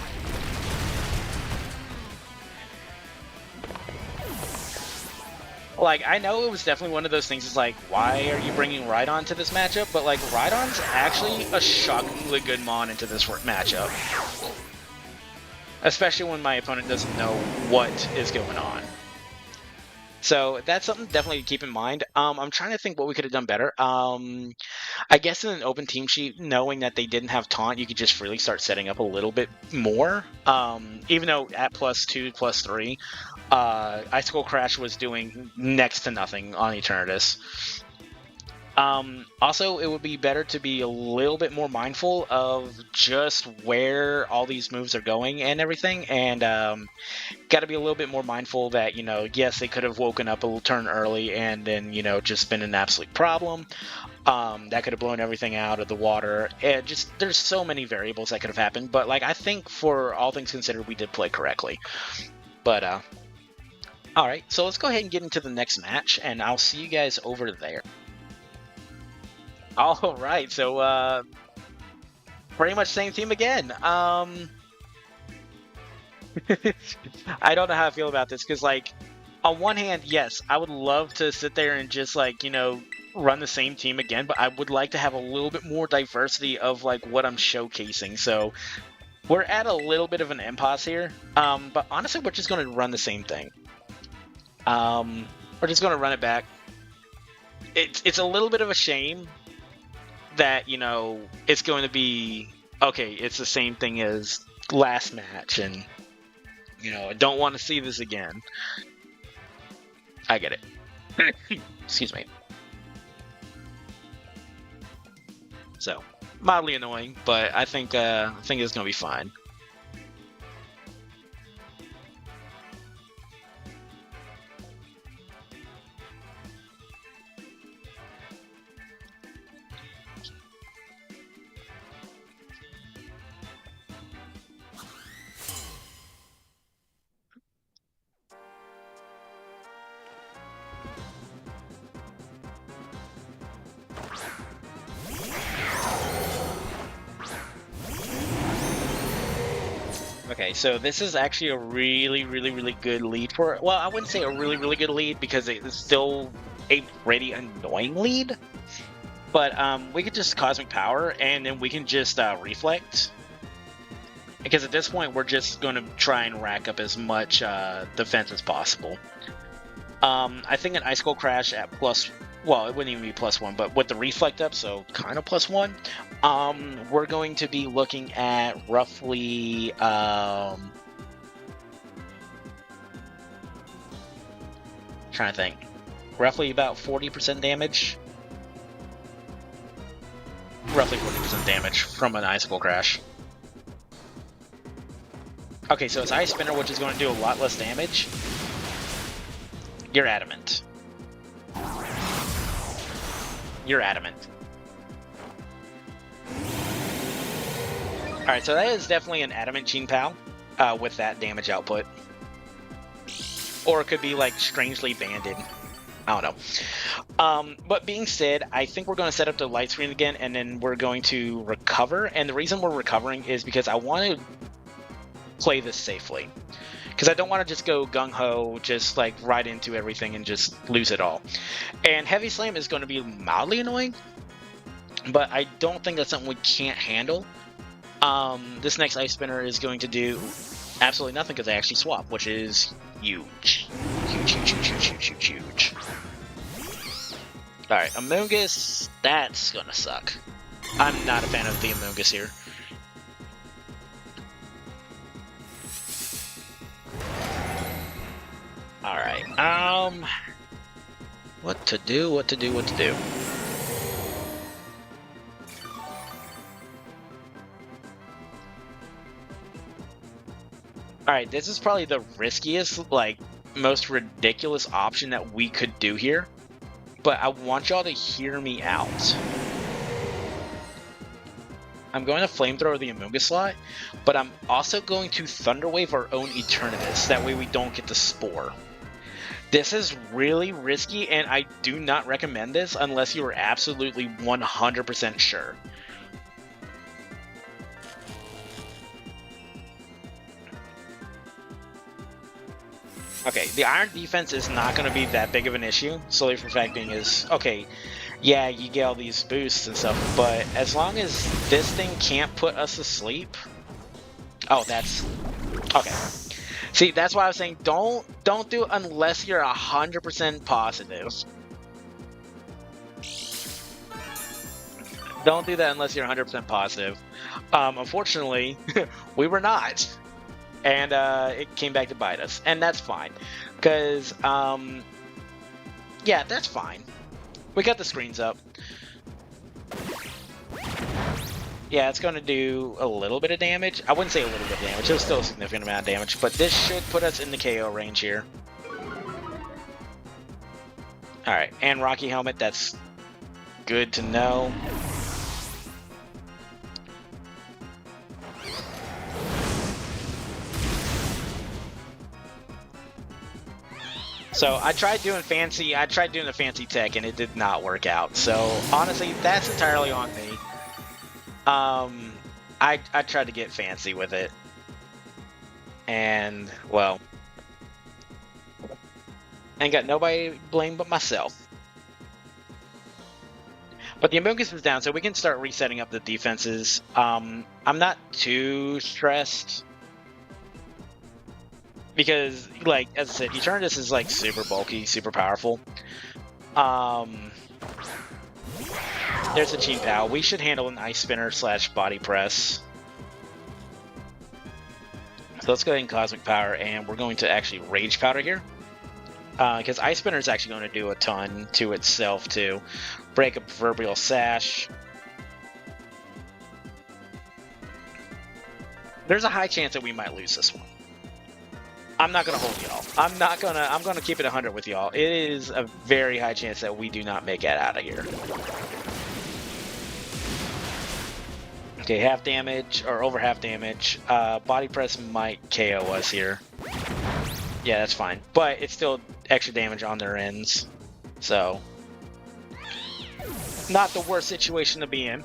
Like, I know it was definitely one of those things, it's like, why are you bringing RHYDON to this matchup? But, like, RHYDON's actually a shockingly good mon into this matchup. Especially when my opponent doesn't know what is going on. So, that's something definitely to keep in mind. I'm trying to think what we could have done better. I guess in an open team sheet, knowing that they didn't have taunt, you could just really start setting up a little bit more. Even though at +2, +3, Icicle Crash was doing next to nothing on Eternatus. Also, it would be better to be a little bit more mindful of just where all these moves are going and everything, and got to be a little bit more mindful that, you know, yes, they could have woken up a little turn early and then, you know, just been an absolute problem. That could have blown everything out of the water. And just, there's so many variables that could have happened, but, like, I think for all things considered, we did play correctly. But, alright, so let's go ahead and get into the next match, and I'll see you guys over there. Alright, so, pretty much same team again. I don't know how I feel about this, because, like, on one hand, yes, I would love to sit there and just, like, you know, run the same team again, but I would like to have a little bit more diversity of, like, what I'm showcasing, so we're at a little bit of an impasse here, but honestly, we're just going to run the same thing. We're just going to run it back. It's a little bit of a shame that, you know, it's going to be, okay, it's the same thing as last match, and, you know, I don't want to see this again. I get it. Excuse me. So, mildly annoying, but I think it's going to be fine. Okay, so this is actually a really good lead for, well, I wouldn't say a really good lead because it's still a pretty annoying lead. But we could just Cosmic Power and then we can just Reflect. Because at this point we're just going to try and rack up as much defense as possible. I think an Icicle Crash at +, well, it wouldn't even be +1, but with the Reflect up, so kind of +1, we're going to be looking at roughly, trying to think, roughly about 40% damage. Roughly 40% damage from an Icicle Crash. Okay, so it's Ice Spinner, which is going to do a lot less damage. You're adamant. You're adamant. Alright, so that is definitely an adamant Chin Pao with that damage output. Or it could be like strangely banded. I don't know. But being said, I think we're going to set up the light screen again and then we're going to recover. And the reason we're recovering is because I want to play this safely. Because I don't want to just go gung-ho, just like right into everything and just lose it all. And Heavy Slam is going to be mildly annoying, but I don't think that's something we can't handle. This next Ice Spinner is going to do absolutely nothing because I actually swap, which is huge. Huge. huge, huge, huge, huge. Alright, Amoonguss, that's gonna suck. I'm not a fan of the Amoonguss here. Alright, what to do, what to do, what to do. Alright, this is probably the riskiest, like, most ridiculous option that we could do here. But I want y'all to hear me out. I'm going to Flamethrower the Amoonguss slot, but I'm also going to Thunderwave our own Eternatus. That way we don't get the Spore. This is really risky, and I do not recommend this unless you are absolutely 100% sure. Okay, the Iron defense is not going to be that big of an issue, solely for the fact being is, okay, yeah, you get all these boosts and stuff, but as long as this thing can't put us to sleep... Oh, that's... Okay. See, that's why I was saying don't do it unless you're 100% positive. Don't do that unless you're 100% positive. Unfortunately, we were not. And it came back to bite us. And that's fine. Because, yeah, that's fine. We got the screens up. Yeah, it's going to do a little bit of damage. I wouldn't say a little bit of damage. It's still a significant amount of damage. But this should put us in the KO range here. Alright, and Rocky Helmet. That's good to know. So I tried doing the fancy tech and it did not work out. So honestly, that's entirely on me. I tried to get fancy with it. And, well, ain't got nobody to blame but myself. But the Amoonguss is down, so we can start resetting up the defenses. I'm not too stressed. Because, like, as I said, Eternatus is, like, super bulky, super powerful. There's a Team Pow. We should handle an Ice Spinner / Body Press. So let's go ahead and Cosmic Power, and we're going to actually Rage Powder here. Because Ice Spinner is actually going to do a ton to itself, too. Break a Proverbial Sash. There's a high chance that we might lose this one. I'm not gonna hold y'all. I'm gonna keep it 100 with y'all. It is a very high chance that we do not make it out of here. Okay, half damage, or over half damage. Body Press might KO us here. Yeah, that's fine. But it's still extra damage on their ends. So, not the worst situation to be in.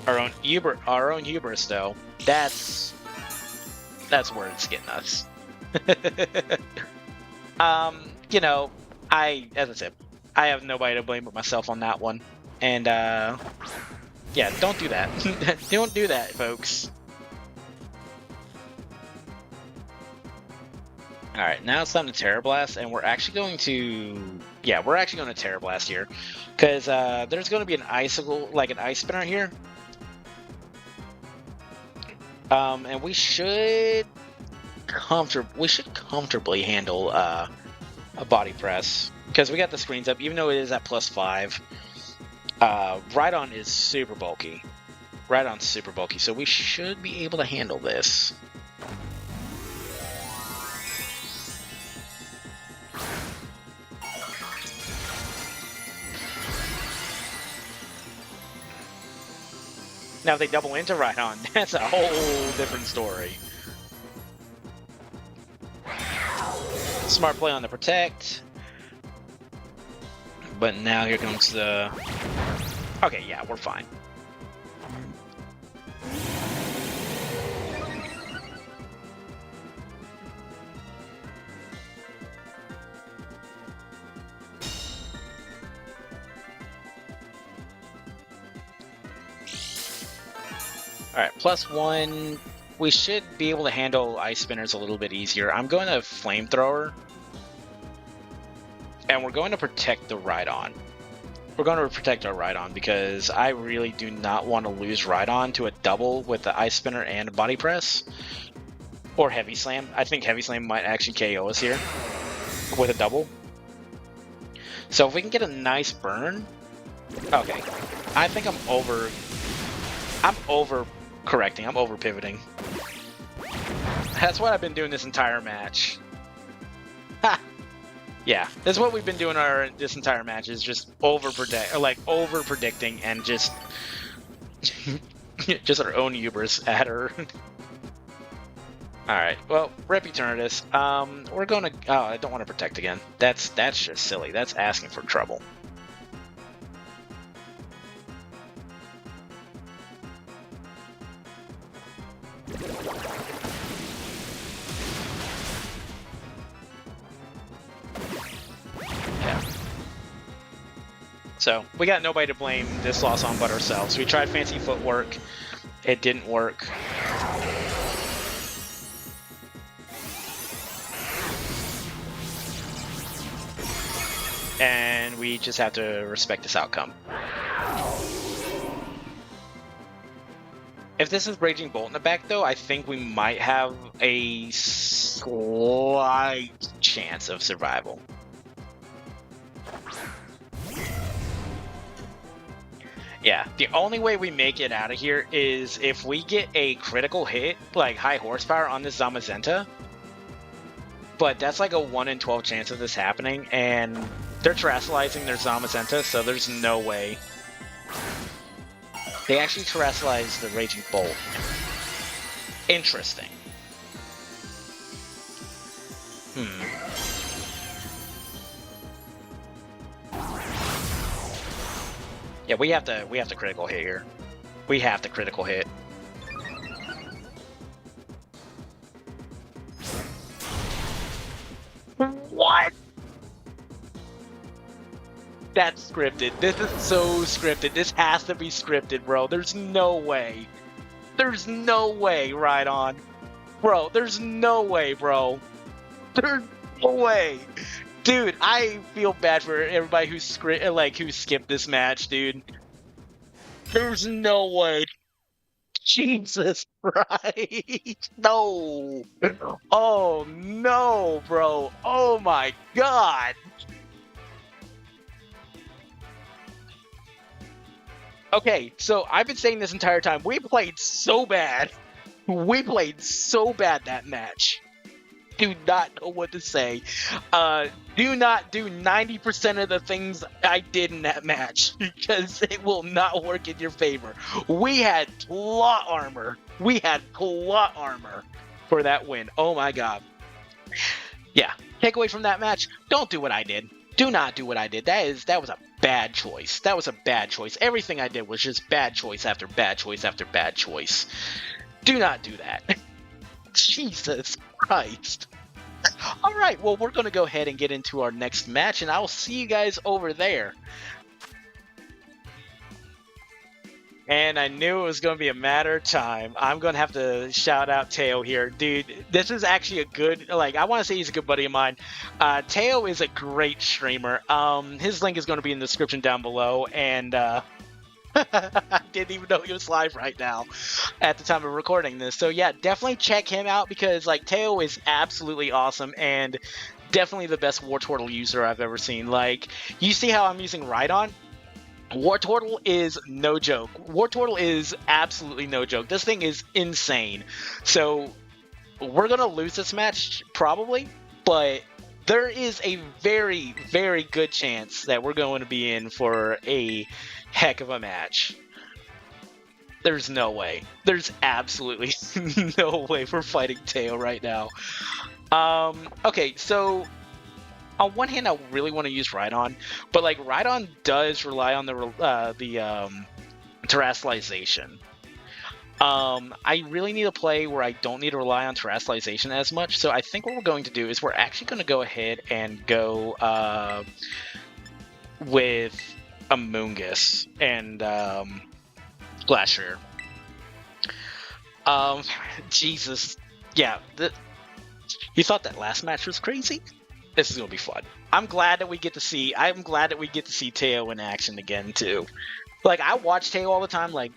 Our own hubris, though. That's where it's getting us. You know, as I said, I have nobody to blame but myself on that one. And, yeah, don't do that. Don't do that, folks. Alright, now it's time to Terra Blast, and we're actually going to... Yeah, we're actually going to Terra Blast here. Because, there's going to be an icicle, like an Ice Spinner here. And we should comfortably handle a Body Press because we got the screens up, even though it is at +5. RHYDON is super bulky. RHYDON's super bulky, so we should be able to handle this. Now, if they double into RHYDON, that's a whole different story. Smart play on the Protect. But now here comes the... Okay, yeah, we're fine. Alright, +1. we should be able to handle ice spinners a little bit easier. I'm going to flamethrower, and we're going to protect the RHYDON. We're going to protect our RHYDON because I really do not want to lose RHYDON to a double with the ice spinner and a body press. Or heavy slam. I think heavy slam might actually KO us here with a double. So if we can get a nice burn. Okay. I think I'm over correcting. I'm over pivoting. That's what I've been doing this entire match. Ha! Yeah, that's what we've been doing this entire match, is just over predicting and just just our own hubris at her. Alright, well, rep ETERNATUS. We're gonna... Oh, I don't want to protect again. That's just silly. That's asking for trouble. Yeah. So, we got nobody to blame this loss on but ourselves. We tried fancy footwork. It didn't work. And we just have to respect this outcome. If this is Raging Bolt in the back, though, I think we might have a slight chance of survival. Yeah, the only way we make it out of here is if we get a critical hit, like high horsepower, on this Zamazenta. But that's like a 1 in 12 chance of this happening, and they're terrestrializing their Zamazenta, so there's no way. They actually terrestrialize the Raging Bolt. Interesting. Yeah, we have to critical hit here. We have to critical hit. What? That's scripted. This is so scripted. This has to be scripted, bro. There's no way. There's no way, RHYDON. Bro, there's no way, bro. There's no way. Dude, I feel bad for everybody who skipped this match, dude. There's no way. Jesus Christ. No. Oh, no, bro. Oh, my God. Okay, so I've been saying this entire time, we played so bad. We played so bad that match. Do not know what to say. Do not do 90% of the things I did in that match, because it will not work in your favor. We had plot armor. We had plot armor for that win. Oh my God. Yeah, takeaway from that match, don't do what I did. Do not do what I did. That was a bad choice. That was a bad choice. Everything I did was just bad choice after bad choice after bad choice. Do not do that. Jesus Christ. All right, well, we're going to go ahead and get into our next match, and I will see you guys over there. And I knew it was going to be a matter of time. I'm going to have to shout out Teo here. Dude, this is actually a good, I want to say he's a good buddy of mine. Teo is a great streamer. His link is going to be in the description down below, and I didn't even know he was live right now at the time of recording this. So yeah, definitely check him out, because Teo is absolutely awesome and definitely the best Wartortle user I've ever seen. You see how I'm using RHYDON? Wartortle is no joke. Wartortle is absolutely no joke. This thing is insane. So we're going to lose this match probably, but there is a very, very good chance that we're going to be in for a heck of a match. There's no way. There's absolutely no way we're fighting Teo right now. Okay, so on one hand, I really want to use RHYDON, but RHYDON does rely on the terrestrialization. I really need a play where I don't need to rely on terrestrialization as much. So I think what we're going to do is we're actually going to go ahead and go with Amoonguss and Glacier. Jesus. Yeah, you thought that last match was crazy? This is gonna be fun. I'm glad that we get to see Teo in action again too. Like I watch Teo all the time. Like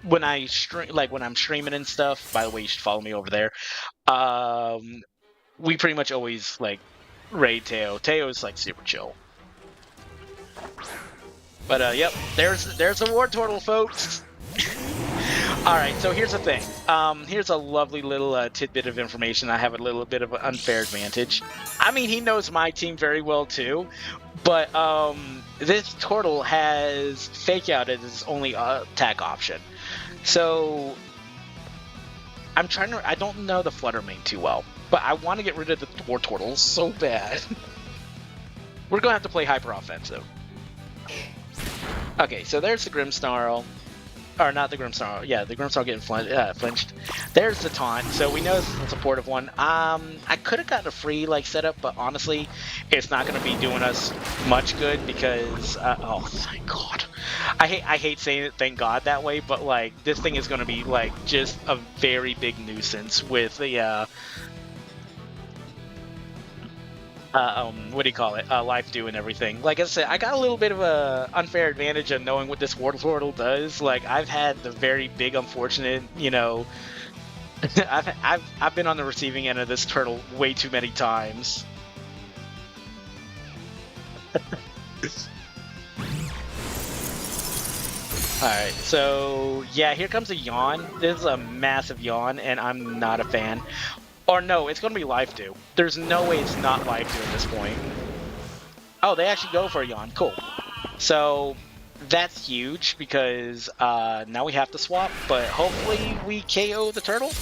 when I stream, like when I'm streaming and stuff. By the way, you should follow me over there. We pretty much always like raid Teo. Teo is like super chill. But yep, there's a war turtle, folks. Alright, so here's the thing. Here's a lovely little tidbit of information. I have a little bit of an unfair advantage. I mean, he knows my team very well too, but this turtle has Fake Out as his only attack option. So I don't know the Flutter Mane too well, but I want to get rid of the war turtles so bad. We're going to have to play hyper offensive. Okay, so there's the Grimmsnarl. Or not the Grimmsnarl. Yeah, the Grimmsnarl getting flinched. There's the taunt, so we know this is a supportive one. I could have gotten a free like setup, but honestly, it's not going to be doing us much good because oh thank God. I hate saying it, thank God that way, but like this thing is going to be like just a very big nuisance with the what do you call it? Life do and everything. Like I said, I got a little bit of a unfair advantage of knowing what this Wartortle does. Like I've had the very big unfortunate, you know, I've been on the receiving end of this turtle way too many times. Alright, so yeah, here comes a yawn. This is a massive yawn, and I'm not a fan. Or no, it's going to be Life Do. There's no way it's not Life Do at this point. Oh, they actually go for a yawn. Cool. So that's huge because now we have to swap, but hopefully we KO the turtle.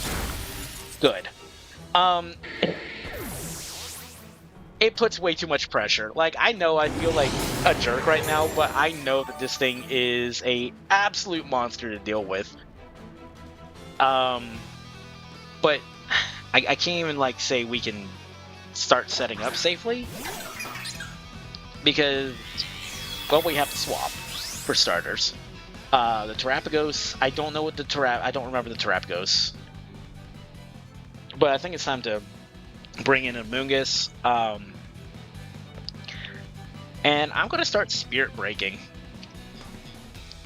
Good. It puts way too much pressure. Like, I know I feel like a jerk right now, but I know that this thing is a absolute monster to deal with. But I can't even like say we can start setting up safely because, well, we have to swap for starters. The Terapagos, I don't know what I don't remember the Terapagos, but I think it's time to bring in a Mungus. And I'm gonna start Spirit Breaking.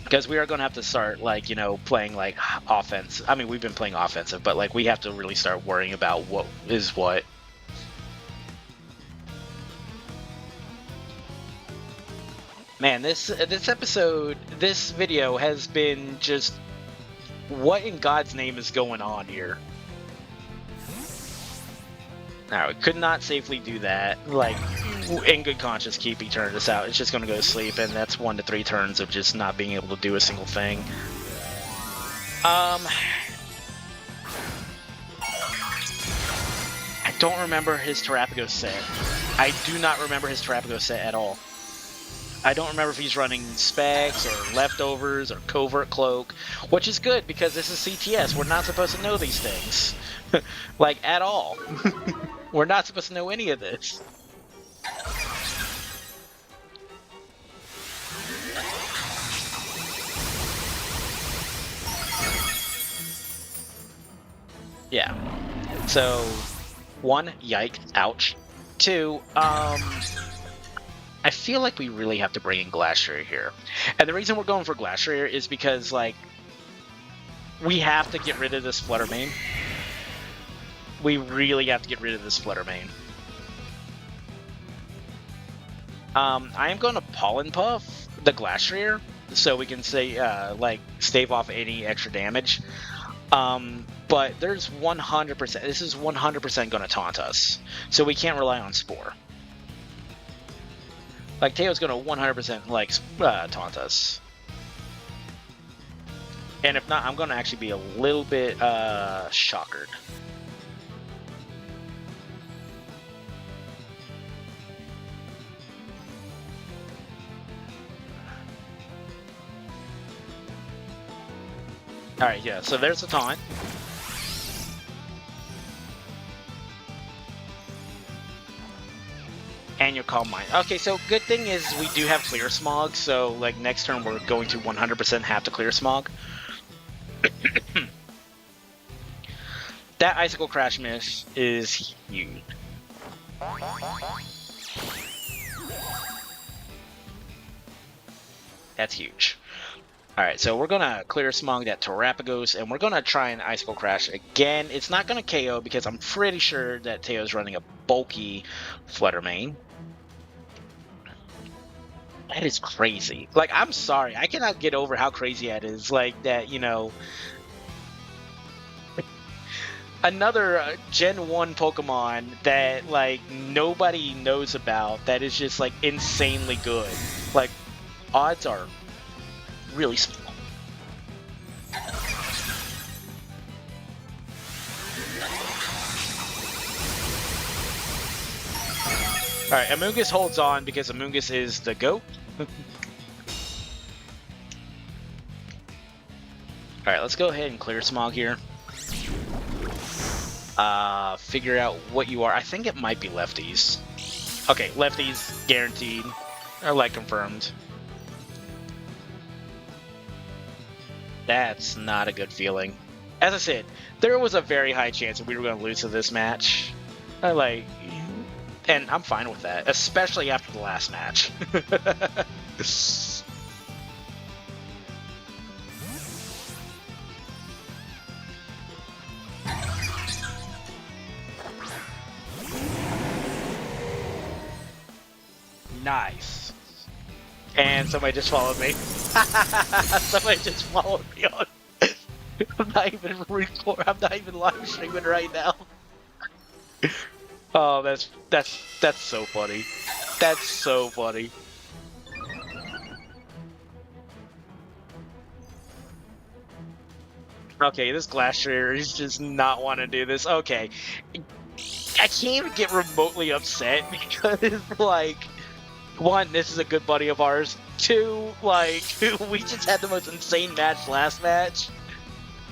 Because we are going to have to start, like, you know, playing, like, offense. I mean, we've been playing offensive, but, like, we have to really start worrying about what is what. Man, this episode, this video has been just... What in God's name is going on here? Now, we could not safely do that. Like, in good conscience, keep ETERNATUS out. It's just going to go to sleep, and that's 1 to 3 turns of just not being able to do a single thing. I don't remember his Terapagos set. I do not remember his Terapagos set at all. I don't remember if he's running specs or leftovers or covert cloak, which is good because this is CTS. We're not supposed to know these things. Like, at all. We're not supposed to know any of this. Yeah. So, 1, yikes, ouch. 2, I feel like we really have to bring in Glastrier here. And the reason we're going for Glastrier is because, like, we have to get rid of this Flutter Mane. We really have to get rid of this Flutter Mane. I am going to Pollen Puff the Glastrier so we can say, like, stave off any extra damage. But there's 100%, this is 100% going to taunt us. So we can't rely on Spore. Like, Teo's going to 100% like taunt us. And if not, I'm going to actually be a little bit shockered. Alright, yeah, so there's the taunt. And your Calm Mind. Okay, so good thing is we do have Clear Smog, so like next turn we're going to 100% have to Clear Smog. That Icicle Crash miss is huge. That's huge. Alright, so we're going to Clear Smog that Terapagos, and we're going to try an Icicle Crash again. It's not going to KO because I'm pretty sure that Teo's running a bulky Flutter Mane. That is crazy. Like, I'm sorry. I cannot get over how crazy that is. Like, that, you know... Another Gen 1 Pokemon that, like, nobody knows about that is just, like, insanely good. Like, odds are really small. Alright, Amoonguss holds on because Amoonguss is the GOAT. Alright, let's go ahead and Clear Smog here. Figure out what you are. I think it might be lefties. Okay, lefties, guaranteed. Or, like, confirmed. That's not a good feeling. As I said, there was a very high chance that we were going to lose to this match. And I'm fine with that, especially after the last match. Nice. And somebody just followed me. Somebody just followed me on. I'm not even live streaming right now. Oh, that's so funny. That's so funny. Okay, this Glacier is just not want to do this. Okay. I can't even get remotely upset because, like, one, this is a good buddy of ours. Two, like, we just had the most insane match last match.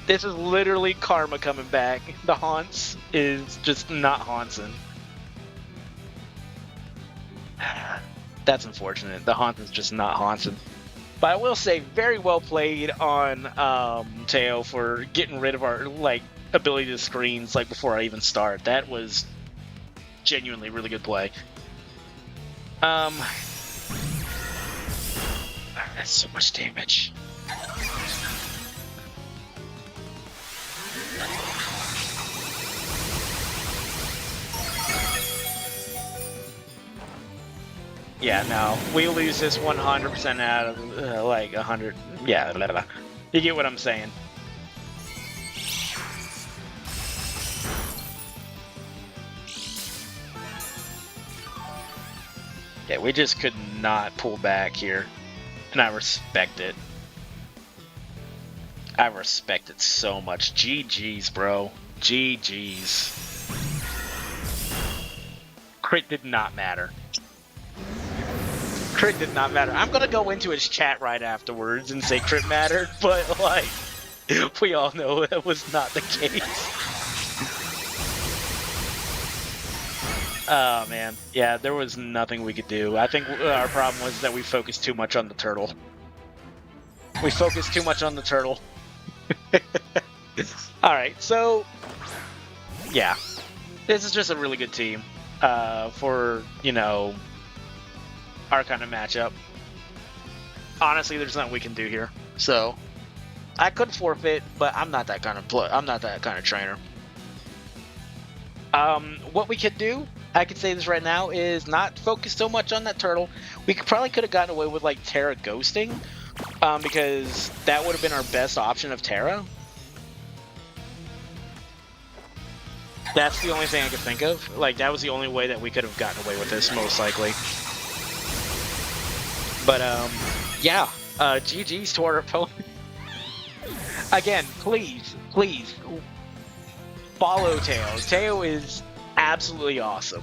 This is literally karma coming back. The Haunts is just not haunting. That's unfortunate. The Haunt is just not haunting. But I will say, very well played on Teo for getting rid of our, like, ability to screens, like, before I even start. That was genuinely really good play. That's so much damage. Yeah, no, we lose this 100% out of, like, 100, yeah, blah, blah. You get what I'm saying. Yeah, we just could not pull back here, and I respect it. I respect it so much. GG's, bro. GG's. Crit did not matter. Crit did not matter. I'm gonna go into his chat right afterwards and say crit mattered, but, like, we all know that was not the case. Oh, man. Yeah, there was nothing we could do. I think our problem was that we focused too much on the turtle. We focused too much on the turtle. Alright, so... yeah. This is just a really good team. For, you know... our kind of matchup. Honestly, there's nothing we can do here. So... I could forfeit, but I'm not that kind of trainer. What we could do, I could say this right now, is not focus so much on that turtle. We probably could have gotten away with, like, Terra ghosting, because that would have been our best option of Terra. That's the only thing I could think of. Like, that was the only way that we could have gotten away with this, most likely. But, yeah, GG's to our opponent. Again, please, follow Teo. Teo is absolutely awesome.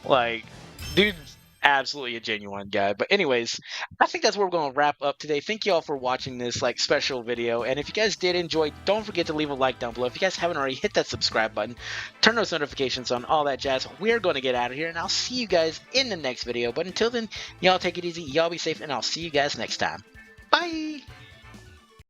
Like, dude's absolutely a genuine guy. But anyways, I think that's where we're going to wrap up today. Thank you all for watching this, like, special video. And if you guys did enjoy, don't forget to leave a like down below. If you guys haven't already, hit that subscribe button. Turn those notifications on, all that jazz. We're going to get out of here, and I'll see you guys in the next video. But until then, y'all take it easy, y'all be safe, and I'll see you guys next time. Bye!